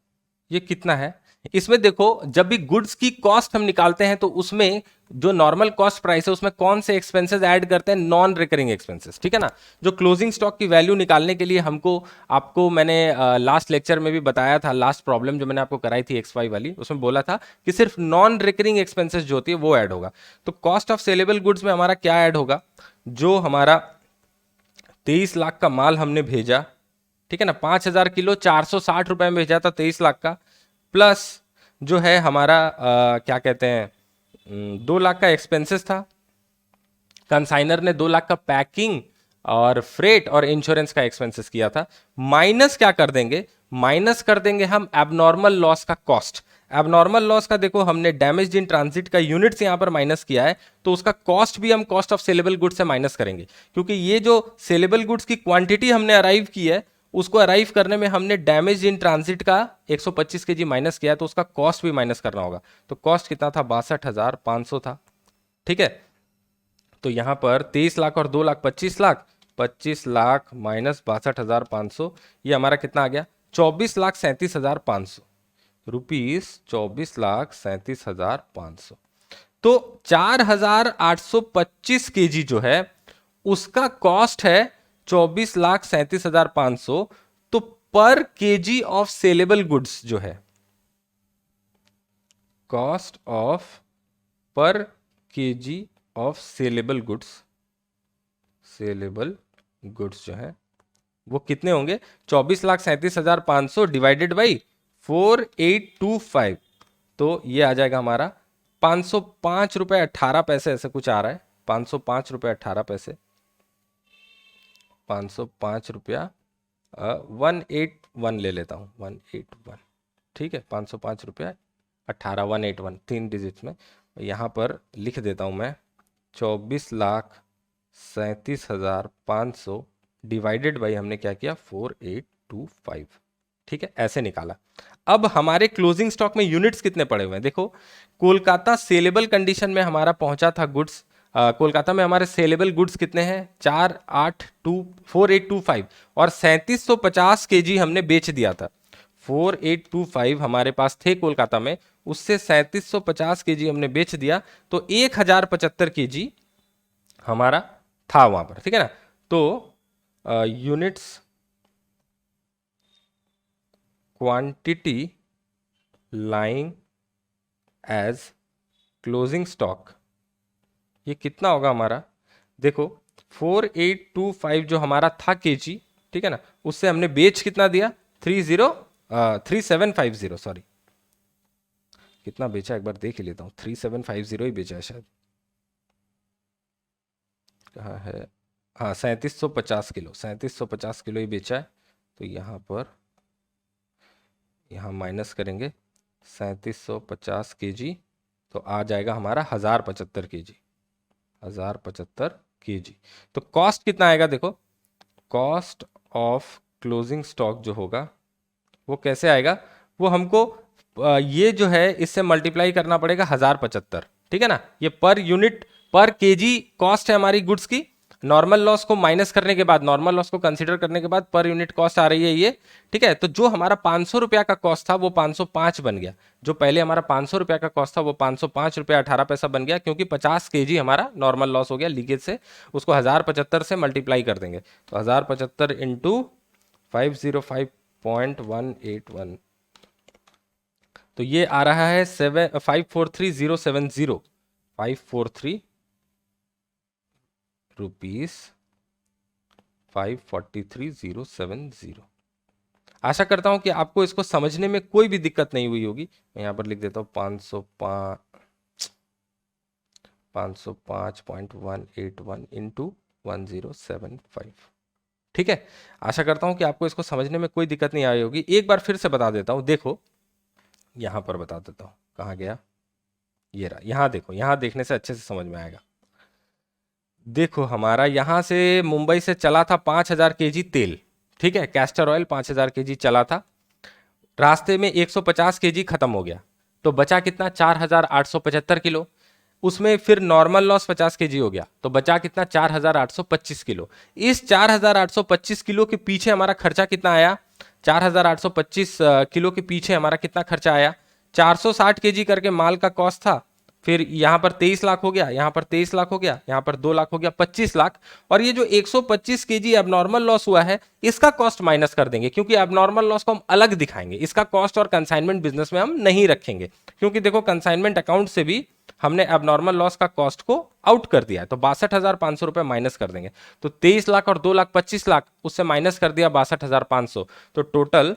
ये कितना है? इसमें देखो, जब भी गुड्स की कॉस्ट हम निकालते हैं तो उसमें जो नॉर्मल कॉस्ट प्राइस है उसमें कौन से एक्सपेंसेस ऐड करते हैं? Non recurring expenses. ठीक है ना, जो क्लोजिंग स्टॉक की वैल्यू निकालने के लिए हमको, आपको मैंने लास्ट लेक्चर में भी बताया था, लास्ट प्रॉब्लम जो मैंने आपको कराई थी XY वाली, उसमें बोला था कि सिर्फ नॉन रिकरिंग एक्सपेंसेस जो होती है वो ऐड होगा। तो कॉस्ट ऑफ सेलेबल गुड्स में हमारा क्या ऐड होगा? जो हमारा 23 लाख का माल हमने भेजा, ठीक है ना, 5000 किलो 460 रुपए में भेजा था 23 लाख का, प्लस जो है हमारा क्या कहते हैं 2 लाख का एक्सपेंसेस था। कंसाइनर ने 2 लाख का पैकिंग और फ्रेट और इंश्योरेंस का एक्सपेंसेस किया था। माइनस क्या कर देंगे? माइनस कर देंगे हम एबनॉर्मल लॉस का कॉस्ट। एबनॉर्मल लॉस का देखो, हमने डैमेज इन ट्रांजिट का यूनिट्स यहां पर माइनस किया है, तो उसका कॉस्ट भी हम कॉस्ट ऑफ सेलेबल गुड्स से माइनस करेंगे, क्योंकि ये जो सेलेबल गुड्स की क्वांटिटी हमने अराइव की है, उसको अराइव करने में हमने डैमेज इन ट्रांजिट का 125 केजी माइनस किया, तो उसका कॉस्ट भी माइनस करना होगा। तो कॉस्ट कितना था? 62,500 था। ठीक है, तो यहां पर 23 लाख और 2 लाख 25 लाख, 25 लाख माइनस 62,500, ये हमारा कितना आ गया? 24,37,500 रुपीज, 24,37,500। तो 4,825 केजी जो है उसका कॉस्ट है 24,37,500। तो पर केजी ऑफ सेलेबल गुड्स जो है, कॉस्ट ऑफ पर केजी ऑफ सेलेबल गुड्स जो है वो कितने होंगे? 24,37,500 डिवाइडेड बाई 4825, तो ये आ जाएगा हमारा 505 रुपए 18 पैसे, ऐसे कुछ आ रहा है, 505 रुपए 18 पैसे, 505 रुपया 181 ले लेता हूँ, 181। ठीक है, 505 रुपया 18, 181 3 डिजिट्स में। यहाँ पर लिख देता हूँ मैं 24,37,500 डिवाइडेड बाई हमने क्या किया? 4825। ठीक है, ऐसे निकाला। अब हमारे क्लोजिंग स्टॉक में यूनिट्स कितने पड़े हुए हैं? देखो, कोलकाता सेलेबल कंडीशन में हमारा पहुंचा था गुड्स, कोलकाता में हमारे सेलेबल गुड्स कितने हैं? 4825 और 3750 केजी हमने बेच दिया था। 4825 हमारे पास थे कोलकाता में, उससे 3750 केजी हमने बेच दिया, तो 1075 केजी हमारा था वहां पर। ठीक है ना, तो units quantity lying as closing stock, ये कितना होगा हमारा? देखो 4825 जो हमारा था केजी, ठीक है ना, उससे हमने बेच कितना दिया? 3750, सॉरी, कितना बेचा एक बार देख ही लेता हूं, 3750 ही बेचा है शायद, कहाँ है? हाँ, 3750 किलो, 3750 किलो ही बेचा है। तो यहाँ पर यहाँ माइनस करेंगे 3750 केजी, तो आ जाएगा हमारा 1075 केजी, 1075 केजी। तो कॉस्ट कितना आएगा? देखो, कॉस्ट ऑफ क्लोजिंग स्टॉक जो होगा वो कैसे आएगा? वो हमको ये जो है इससे मल्टीप्लाई करना पड़ेगा 1075। ठीक है ना, ये पर यूनिट पर केजी कॉस्ट है हमारी गुड्स की। नॉर्मल लॉस को माइनस करने के बाद, नॉर्मल लॉस को कंसीडर करने के बाद पर यूनिट कॉस्ट आ रही है ये। ठीक है, तो जो हमारा 500 रुपया का कॉस्ट था वो 505 बन गया। जो पहले हमारा 500 रुपया का कॉस्ट था वो 505 रुपया 18 पैसा बन गया, क्योंकि 50 केजी हमारा नॉर्मल लॉस हो गया लीकेज से। उसको 1075 से मल्टीप्लाई कर देंगे, तो 1075 इंटू 505 0.181, तो ये आ रहा है 543,070, 543 रुपीज 543,070। आशा करता हूं कि आपको इसको समझने में कोई भी दिक्कत नहीं हुई होगी। मैं यहां पर लिख देता हूं 505.181 इंटू 1075। ठीक है, आशा करता हूं कि आपको इसको समझने में कोई दिक्कत नहीं आई होगी। एक बार फिर से बता देता हूं, देखो यहां पर बता देता हूं, कहां गया, ये रहा, यहां देखो, यहां देखने से अच्छे से समझ में आएगा। देखो हमारा यहां से मुंबई से चला था 5,000 केजी तेल, ठीक है, कैस्टर ऑयल 5,000 केजी चला था। रास्ते में 150 केजी खत्म हो गया, तो बचा कितना, 4,875 किलो। उसमें फिर नॉर्मल लॉस 50 केजी हो गया, तो बचा कितना, 4,825 किलो। इस 4,825 किलो के पीछे हमारा खर्चा कितना आया, 4,825 किलो के पीछे हमारा कितना खर्चा आया, 460 केजी करके माल का कॉस्ट था। फिर यहां पर 23 लाख हो गया, यहां पर 23 लाख हो गया, यहां पर 2 लाख हो गया, 25 लाख। और ये जो 125 केजी एबनॉर्मल लॉस हुआ है, इसका कॉस्ट माइनस कर देंगे, क्योंकि एबनॉर्मल लॉस को हम अलग दिखाएंगे, इसका कॉस्ट और कंसाइनमेंट बिजनेस में हम नहीं रखेंगे। क्योंकि देखो कंसाइनमेंट अकाउंट से भी हमने एबनॉर्मल लॉस का कॉस्ट को आउट कर दिया है, तो 62,500 रुपए माइनस कर देंगे। तो 23 लाख और 2 लाख 25 लाख, उससे माइनस कर दिया 62,500, तो टोटल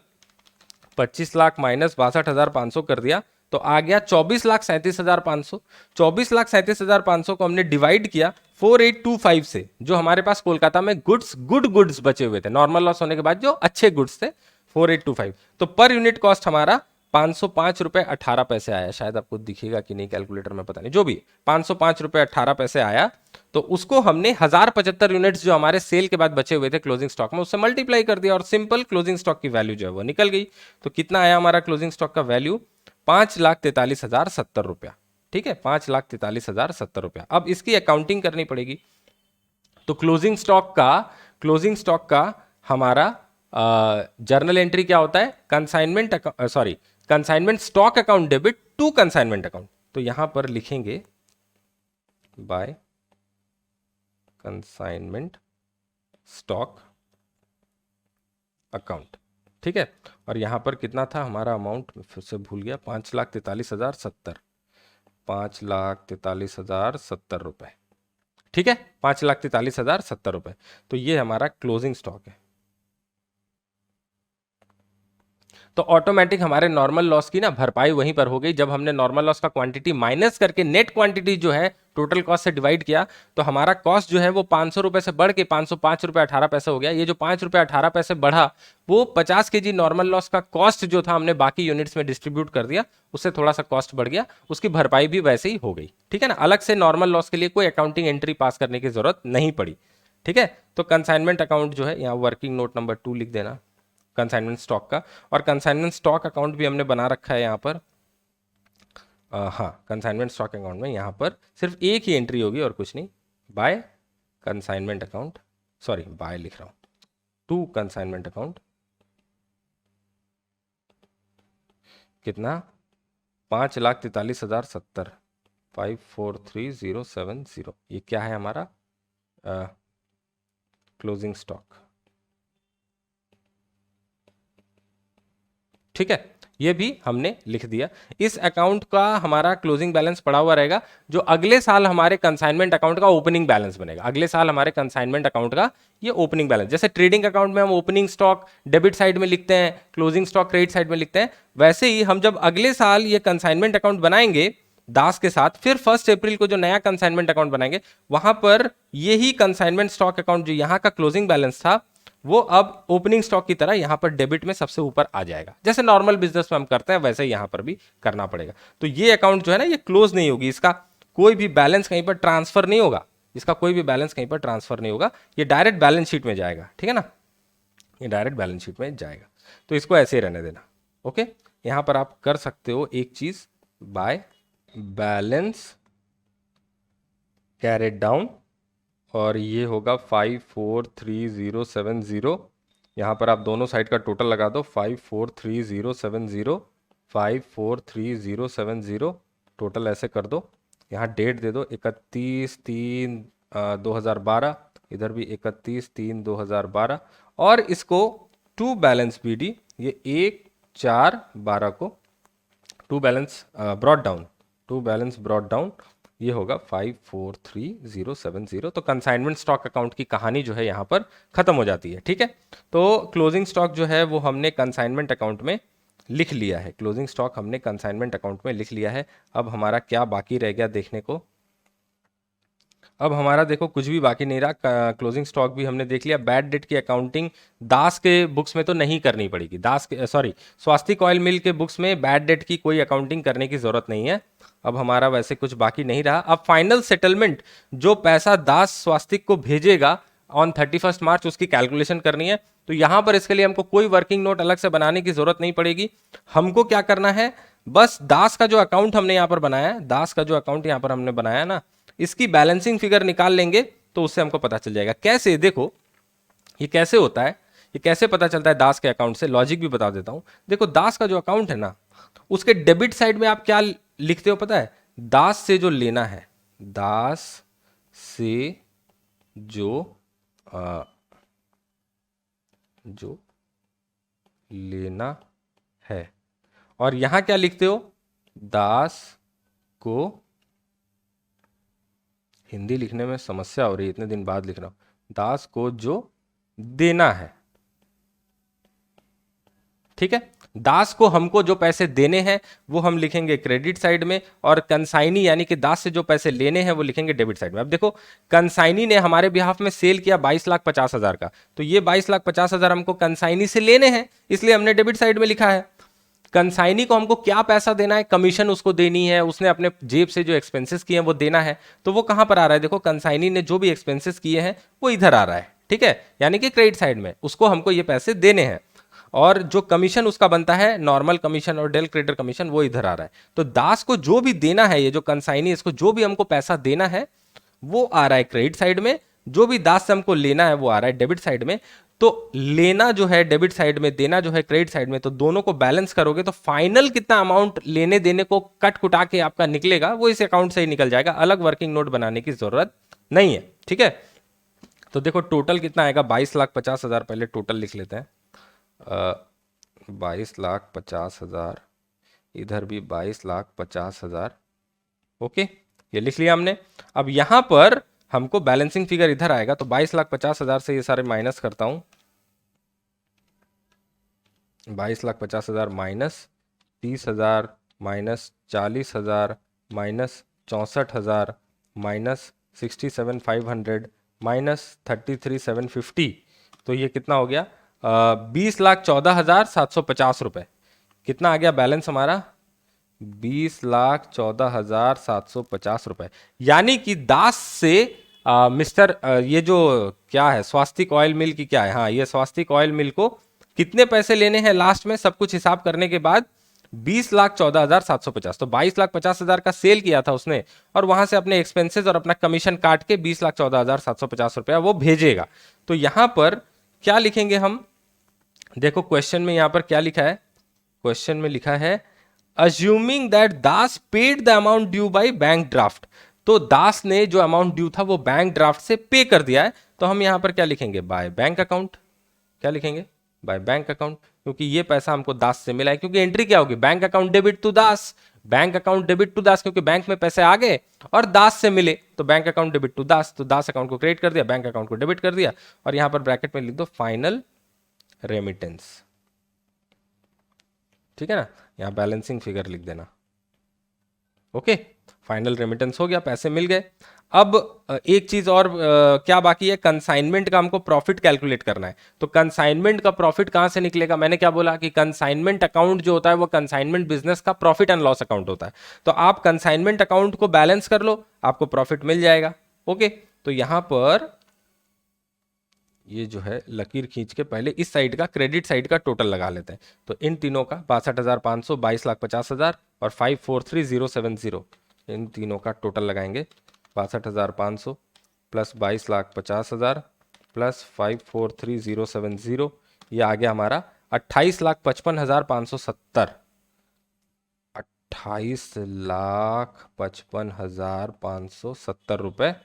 25 लाख माइनस 62,500 कर दिया, तो आ गया 24,37,500। 24,37,500 को हमने डिवाइड किया 4825 से, जो हमारे पास कोलकाता में गुड्स बचे हुए थे, नॉर्मल लॉस होने के बाद जो अच्छे गुड्स थे, 4825। तो पर यूनिट कॉस्ट हमारा 505 रुपए 18 पैसे आया। शायद आपको दिखेगा कि नहीं कैलकुलेटर में, पता नहीं, जो भी 505 रुपए 18 पैसे आया। तो उसको हमने 1075 यूनिट्स जो हमारे सेल के बाद बचे हुए थे क्लोजिंग स्टॉक में, उससे मल्टीप्लाई कर दिया और सिंपल क्लोजिंग स्टॉक की वैल्यू जो है वो निकल गई। तो कितना आया हमारा क्लोजिंग स्टॉक का वैल्यू, 5,43,070 रुपया। ठीक है, 5,43,070 रुपया। अब इसकी अकाउंटिंग करनी पड़ेगी। तो क्लोजिंग स्टॉक का हमारा जर्नल एंट्री क्या होता है, consignment stock account debit to consignment account. तो यहां पर लिखेंगे बाय कंसाइनमेंट स्टॉक अकाउंट। ठीक है, और यहां पर कितना था हमारा अमाउंट, फिर से भूल गया, 5,43,070, 5,43,070 रुपए। ठीक है, 5,43,070 रुपए। तो ये हमारा क्लोजिंग स्टॉक है। तो ऑटोमेटिक हमारे नॉर्मल लॉस की ना भरपाई वहीं पर हो गई। जब हमने नॉर्मल लॉस का क्वांटिटी माइनस करके नेट क्वांटिटी जो है टोटल कॉस्ट से डिवाइड किया, तो हमारा कॉस्ट जो है वो 500 रुपए से बढ़ के 505 रुपए 18 पैसे हो गया। ये जो 5 रुपए 18 पैसे बढ़ा, वो 50 केजी नॉर्मल लॉस का कॉस्ट जो था हमने बाकी यूनिट्स में डिस्ट्रीब्यूट कर दिया, उससे थोड़ा सा कॉस्ट बढ़ गया, उसकी भरपाई भी वैसे ही हो गई। ठीक है ना, अलग से नॉर्मल लॉस के लिए कोई अकाउंटिंग एंट्री पास करने की जरूरत नहीं पड़ी। ठीक है, तो कंसाइनमेंट अकाउंट जो है, यहाँ वर्किंग नोट नंबर 2 लिख देना कंसाइनमेंट स्टॉक का। और कंसाइनमेंट स्टॉक अकाउंट भी हमने बना रखा है यहाँ पर। हाँ, कंसाइनमेंट स्टॉक अकाउंट में यहाँ पर सिर्फ एक ही एंट्री होगी और कुछ नहीं, by consignment account, sorry by लिख रहा हूँ, टू कंसाइनमेंट अकाउंट। कितना, 5,43,070, 543,070। ये क्या है हमारा क्लोजिंग स्टॉक। ठीक है, ये भी हमने लिख दिया। इस अकाउंट का हमारा क्लोजिंग बैलेंस पड़ा हुआ रहेगा, जो अगले साल हमारे कंसाइनमेंट अकाउंट का ओपनिंग बैलेंस बनेगा। अगले साल हमारे कंसाइनमेंट अकाउंट का ये ओपनिंग बैलेंस, जैसे ट्रेडिंग अकाउंट में हम ओपनिंग स्टॉक डेबिट साइड में लिखते हैं, क्लोजिंग स्टॉक क्रेडिट साइड में लिखते हैं, वैसे ही हम जब अगले साल ये कंसाइनमेंट अकाउंट बनाएंगे दास के साथ, फिर 1 अप्रैल को जो नया कंसाइनमेंट अकाउंट बनाएंगे, वहां पर यही कंसाइनमेंट स्टॉक अकाउंट जो यहाँ का क्लोजिंग बैलेंस था, वो अब ओपनिंग स्टॉक की तरह यहां पर डेबिट में सबसे ऊपर आ जाएगा। जैसे नॉर्मल बिजनेस में हम करते हैं, वैसे ही यहां पर भी करना पड़ेगा। तो ये अकाउंट जो है ना, ये क्लोज नहीं होगी, इसका कोई भी बैलेंस कहीं पर ट्रांसफर नहीं होगा, इसका कोई भी बैलेंस कहीं पर ट्रांसफर नहीं होगा, ये डायरेक्ट बैलेंस शीट में जाएगा। ठीक है ना, ये डायरेक्ट बैलेंस शीट में जाएगा। तो इसको ऐसे ही रहने देना। ओके, यहां पर आप कर सकते हो एक चीज, बाय बैलेंस कैरेट डाउन, और ये होगा 543,070। यहाँ पर आप दोनों साइड का टोटल लगा दो, 543,070, 543,070 टोटल ऐसे कर दो। यहाँ डेट दे दो 31/3/2012, इधर भी 31/3/2012, और इसको टू बैलेंस बीडी ये 1/4/12 को टू बैलेंस ब्रॉट डाउन ये होगा 543070। तो कंसाइनमेंट स्टॉक अकाउंट की कहानी जो है यहाँ पर खत्म हो जाती है। ठीक है, तो क्लोजिंग स्टॉक जो है वो हमने कंसाइनमेंट अकाउंट में लिख लिया है। क्लोजिंग स्टॉक हमने कंसाइनमेंट अकाउंट में लिख लिया है। अब हमारा क्या बाकी रह गया देखने को, अब हमारा देखो कुछ भी बाकी नहीं रहा। क्लोजिंग स्टॉक भी हमने देख लिया। बैड डेट की अकाउंटिंग दास के बुक्स में तो नहीं करनी पड़ेगी। स्वास्तिक ऑयल मिल के बुक्स में बैड डेट की कोई अकाउंटिंग करने की जरूरत नहीं है। अब हमारा वैसे कुछ बाकी नहीं रहा। अब फाइनल सेटलमेंट, जो पैसा दास स्वास्तिक को भेजेगा ऑन 31 मार्च, उसकी कैलकुलेशन करनी है। तो यहां पर इसके लिए हमको कोई वर्किंग नोट अलग से बनाने की जरूरत नहीं पड़ेगी। हमको क्या करना है, बस दास का जो अकाउंट हमने यहां पर बनाया है, दास का जो अकाउंट यहां पर हमने बनाया ना, इसकी बैलेंसिंग फिगर निकाल लेंगे तो उससे हमको पता चल जाएगा। कैसे, देखो ये कैसे होता है, ये कैसे पता चलता है दास के अकाउंट से, लॉजिक भी बता देता हूं। देखो दास का जो अकाउंट है ना, उसके डेबिट साइड में आप क्या लिखते हो पता है? दास से जो लेना है, दास से जो जो लेना है, और यहां क्या लिखते हो? दास को, हिंदी लिखने में समस्या हो रही है, इतने दिन बाद लिख रहा हूं, दास को जो देना है। ठीक है, दास को हमको जो पैसे देने हैं वो हम लिखेंगे क्रेडिट साइड में, और कंसाइनी यानी कि दास से जो पैसे लेने हैं वो लिखेंगे डेबिट साइड में। अब देखो कंसाइनी ने हमारे बिहाफ में सेल किया 22,50,000 का, तो ये 22,50,000 हमको कंसाइनी से लेने हैं, इसलिए हमने डेबिट साइड में लिखा है। कंसाइनी को हमको क्या पैसा देना है? कमीशन उसको देनी है, उसने अपने जेब से जो एक्सपेंसेस किए हैं वो देना है। तो वो कहां पर आ रहा है? देखो कंसाइनी ने जो भी एक्सपेंसेस किए हैं वो इधर आ रहा है। ठीक है, यानी कि क्रेडिट साइड में उसको हमको ये पैसे देने हैं, और जो कमीशन उसका बनता है नॉर्मल कमीशन और डेल क्रेडिटर कमीशन वो इधर आ रहा है। तो दास को जो भी देना है, ये जो कंसाइनी, इसको जो भी हमको पैसा देना है वो आ रहा है क्रेडिट साइड में, जो भी दास से हमको लेना है वो आ रहा है डेबिट साइड में। तो लेना जो है डेबिट साइड में, देना जो है क्रेडिट साइड में, तो दोनों को बैलेंस करोगे तो फाइनल कितना अमाउंट लेने देने को कट कुटा के आपका निकलेगा वो इस अकाउंट से ही निकल जाएगा। अलग वर्किंग नोट बनाने की जरूरत नहीं है। ठीक है, तो देखो टोटल कितना आएगा, 22,50,000। पहले टोटल लिख लेते हैं, 22,50,000, इधर भी 22,50,000। ओके, ये लिख लिया हमने। अब यहां पर हमको बैलेंसिंग फिगर इधर आएगा, तो 22,50,000 से ये सारे माइनस करता हूं, 22,50,000 minus 30,000 minus 40,000 minus 64,000 minus 67,500 minus 33,750। तो ये कितना हो गया? 20,14,750 रुपए। कितना आ गया बैलेंस हमारा? 20,14,750 रुपए। यानी कि दास से ये जो क्या है, स्वास्तिक ऑयल मिल की क्या है, हाँ ये स्वास्तिक ऑयल मिल को कितने पैसे लेने हैं लास्ट में, सब कुछ हिसाब करने के बाद 20,14,750। तो 22,50,000 का सेल किया था उसने, और वहां से अपने एक्सपेंसेस और अपना कमीशन काट के 20,14,750 रुपया वो भेजेगा। तो यहां पर क्या लिखेंगे हम? देखो क्वेश्चन में यहां पर क्या लिखा है, क्वेश्चन में लिखा है assuming that Das paid the amount due by bank draft. तो दास ने जो अमाउंट ड्यू था वो बैंक ड्राफ्ट से पे कर दिया है, तो हम यहां पर क्या लिखेंगे? By bank account. क्या लिखेंगे? बाय बैंक अकाउंट, क्योंकि ये पैसा हमको दास से मिला है। क्योंकि एंट्री क्या होगी? Bank account debit to Das, bank account debit to Das, क्योंकि बैंक में पैसे आ गए और दास से मिले, तो बैंक अकाउंट डेबिट टू दास, तो दास अकाउंट को क्रेडिट कर दिया, बैंक अकाउंट को डेबिट कर दिया, और यहां पर ब्रैकेट में लिख दो फाइनल रेमिटेंस। ठीक है ना, यहां बैलेंसिंग फिगर लिख देना। ओके, फाइनल रेमिटेंस हो गया, पैसे मिल गए। अब एक चीज और क्या बाकी है? कंसाइनमेंट का हमको प्रॉफिट कैलकुलेट करना है। तो कंसाइनमेंट का प्रॉफिट कहां से निकलेगा? मैंने क्या बोला कि कंसाइनमेंट अकाउंट जो होता है वो कंसाइनमेंट बिजनेस का प्रॉफिट एंड लॉस अकाउंट होता है। तो आप कंसाइनमेंट अकाउंट को बैलेंस कर लो, आपको प्रॉफिट मिल जाएगा। ओके, तो यहां पर ये जो है लकीर खींच के पहले इस साइड का, क्रेडिट साइड का टोटल लगा लेते हैं। तो इन तीनों का 62,500, 22,50,000 और 543070, इन तीनों का टोटल लगाएंगे। 62,500 प्लस 22,50,000 प्लस 543070, ये आ गया हमारा 28,55,570। 28,55,570 रुपए।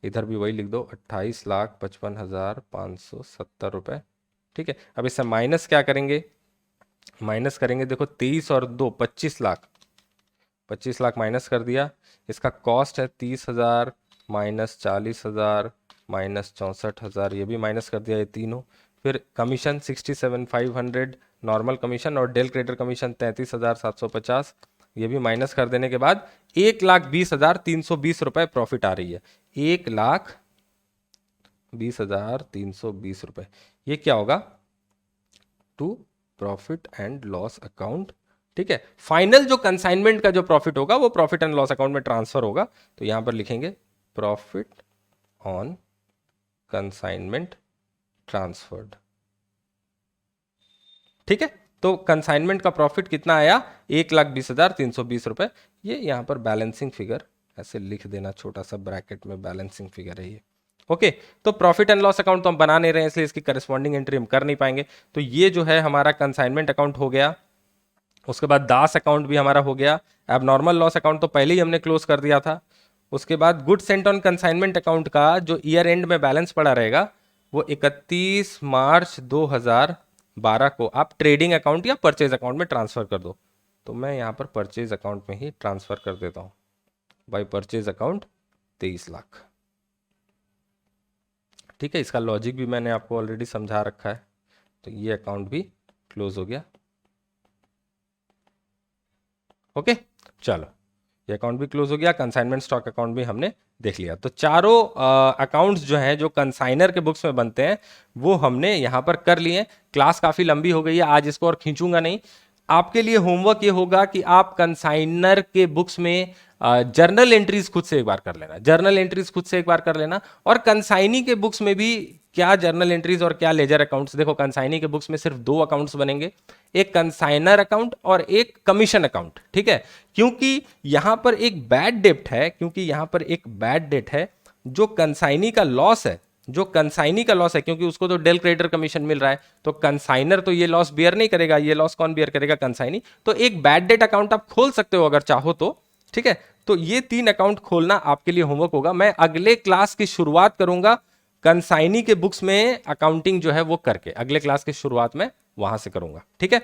इधर भी वही लिख दो, 28,55,570 रुपए। ठीक है, अब इससे माइनस क्या करेंगे? माइनस करेंगे, देखो 23 और 2 25 लाख, 25 लाख माइनस कर दिया। इसका कॉस्ट है 30,000 माइनस 40,000 माइनस 64,000, ये भी माइनस कर दिया ये तीनों। फिर कमीशन 67,500 नॉर्मल कमीशन, और डेल क्रेडिटर कमीशन 33,750, ये भी माइनस कर देने के बाद 1,20,320 रुपए प्रॉफिट आ रही है। 1,20,320 रुपए, ये क्या होगा? To profit and loss account. ठीक है, फाइनल जो कंसाइनमेंट का जो प्रॉफिट होगा वो प्रॉफिट एंड लॉस अकाउंट में ट्रांसफर होगा। तो यहां पर लिखेंगे प्रॉफिट ऑन कंसाइनमेंट ट्रांसफर्ड। ठीक है, तो कंसाइनमेंट का प्रॉफिट कितना आया? 1,20,320 रुपए। ये यहां पर बैलेंसिंग फिगर ऐसे लिख देना, छोटा सा ब्रैकेट में बैलेंसिंग फिगर है ये। ओके, तो प्रॉफिट एंड लॉस अकाउंट तो हम बना नहीं रहे हैं, इसलिए इसकी करस्पॉन्डिंग एंट्री हम कर नहीं पाएंगे। तो ये जो है हमारा कंसाइनमेंट अकाउंट हो गया। उसके बाद दास अकाउंट भी हमारा हो गया। अब नॉर्मल लॉस अकाउंट तो पहले ही हमने क्लोज कर दिया था। उसके बाद good Saint on consignment account का जो ईयर एंड में बैलेंस पड़ा रहेगा वो 31 मार्च 2012 को आप ट्रेडिंग अकाउंट या परचेज अकाउंट में ट्रांसफर कर दो। तो मैं यहां पर परचेज अकाउंट में ही ट्रांसफर कर देता हूं। By purchase account 23 lakh. ठीक है, इसका लॉजिक भी मैंने आपको ऑलरेडी समझा रखा है। तो ये अकाउंट भी क्लोज हो गया। ओके, चलो ये अकाउंट भी क्लोज हो गया। कंसाइनमेंट स्टॉक अकाउंट भी हमने देख लिया। तो चारों अकाउंट्स जो हैं जो कंसाइनर के बुक्स में बनते हैं वो हमने यहां पर कर लिए। क्लास काफी लंबी हो गई है, आज इसको और खींचूंगा नहीं। आपके लिए होमवर्क ये होगा कि आप कंसाइनर के बुक्स में जर्नल एंट्रीज खुद से एक बार कर लेना, जर्नल एंट्रीज खुद से एक बार कर लेना। और कंसाइनी के बुक्स में भी क्या जर्नल एंट्रीज और क्या लेजर अकाउंट्स। देखो कंसाइनी के बुक्स में सिर्फ दो अकाउंट्स बनेंगे, एक कंसाइनर अकाउंट और एक कमीशन अकाउंट। ठीक है, क्योंकि यहां पर एक बैड डेट है, क्योंकि यहां पर एक बैड डेट है। जो कंसाइनी का लॉस है, जो कंसाइनी का लॉस है, क्योंकि उसको तो डेल क्रेडिटर कमीशन मिल रहा है, तो कंसाइनर तो ये लॉस बियर नहीं करेगा। ये लॉस कौन बियर करेगा? कंसाइनी। तो एक बैड डेट अकाउंट आप खोल सकते हो अगर चाहो तो। ठीक है, तो ये 3 अकाउंट खोलना आपके लिए होमवर्क होगा। मैं अगले क्लास की शुरुआत करूंगा कंसाइनी के बुक्स में अकाउंटिंग जो है वो करके, अगले क्लास की शुरुआत में वहां से करूंगा। ठीक है,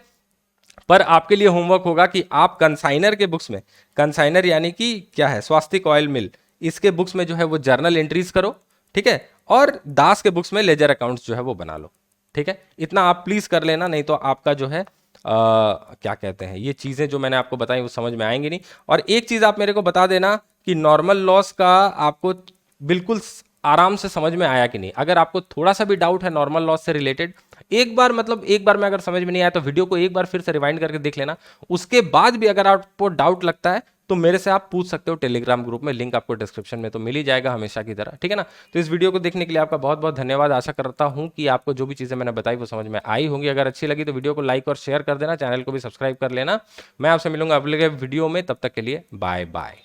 पर आपके लिए होमवर्क होगा कि आप कंसाइनर के बुक्स में, कंसाइनर यानी कि क्या है? स्वास्तिक ऑयल मिल, इसके बुक्स में जो है वो जर्नल एंट्रीज करो। ठीक है, और दास के बुक्स में लेजर अकाउंट्स जो है वो बना लो। ठीक है, इतना आप प्लीज कर लेना, नहीं तो आपका जो है क्या कहते हैं, ये चीजें जो मैंने आपको बताई वो समझ में आएंगी नहीं। और एक चीज आप मेरे को बता देना कि नॉर्मल लॉस का आपको बिल्कुल आराम से समझ में आया कि नहीं। अगर आपको थोड़ा सा भी डाउट है नॉर्मल लॉस से रिलेटेड, एक बार मतलब एक बार में अगर समझ में नहीं आया तो वीडियो को एक बार फिर से रिवाइंड करके देख लेना। उसके बाद भी अगर आपको डाउट लगता है तो मेरे से आप पूछ सकते हो टेलीग्राम ग्रुप में, लिंक आपको डिस्क्रिप्शन में तो मिल ही जाएगा हमेशा की तरह। ठीक है ना, तो इस वीडियो को देखने के लिए आपका बहुत बहुत धन्यवाद। आशा करता हूं कि आपको जो भी चीजें मैंने बताई वो समझ में आई होंगी। अगर अच्छी लगी तो वीडियो को लाइक और शेयर कर देना, चैनल को भी सब्सक्राइब कर लेना। मैं आपसे मिलूंगा अगले वीडियो में, तब तक के लिए बाय बाय।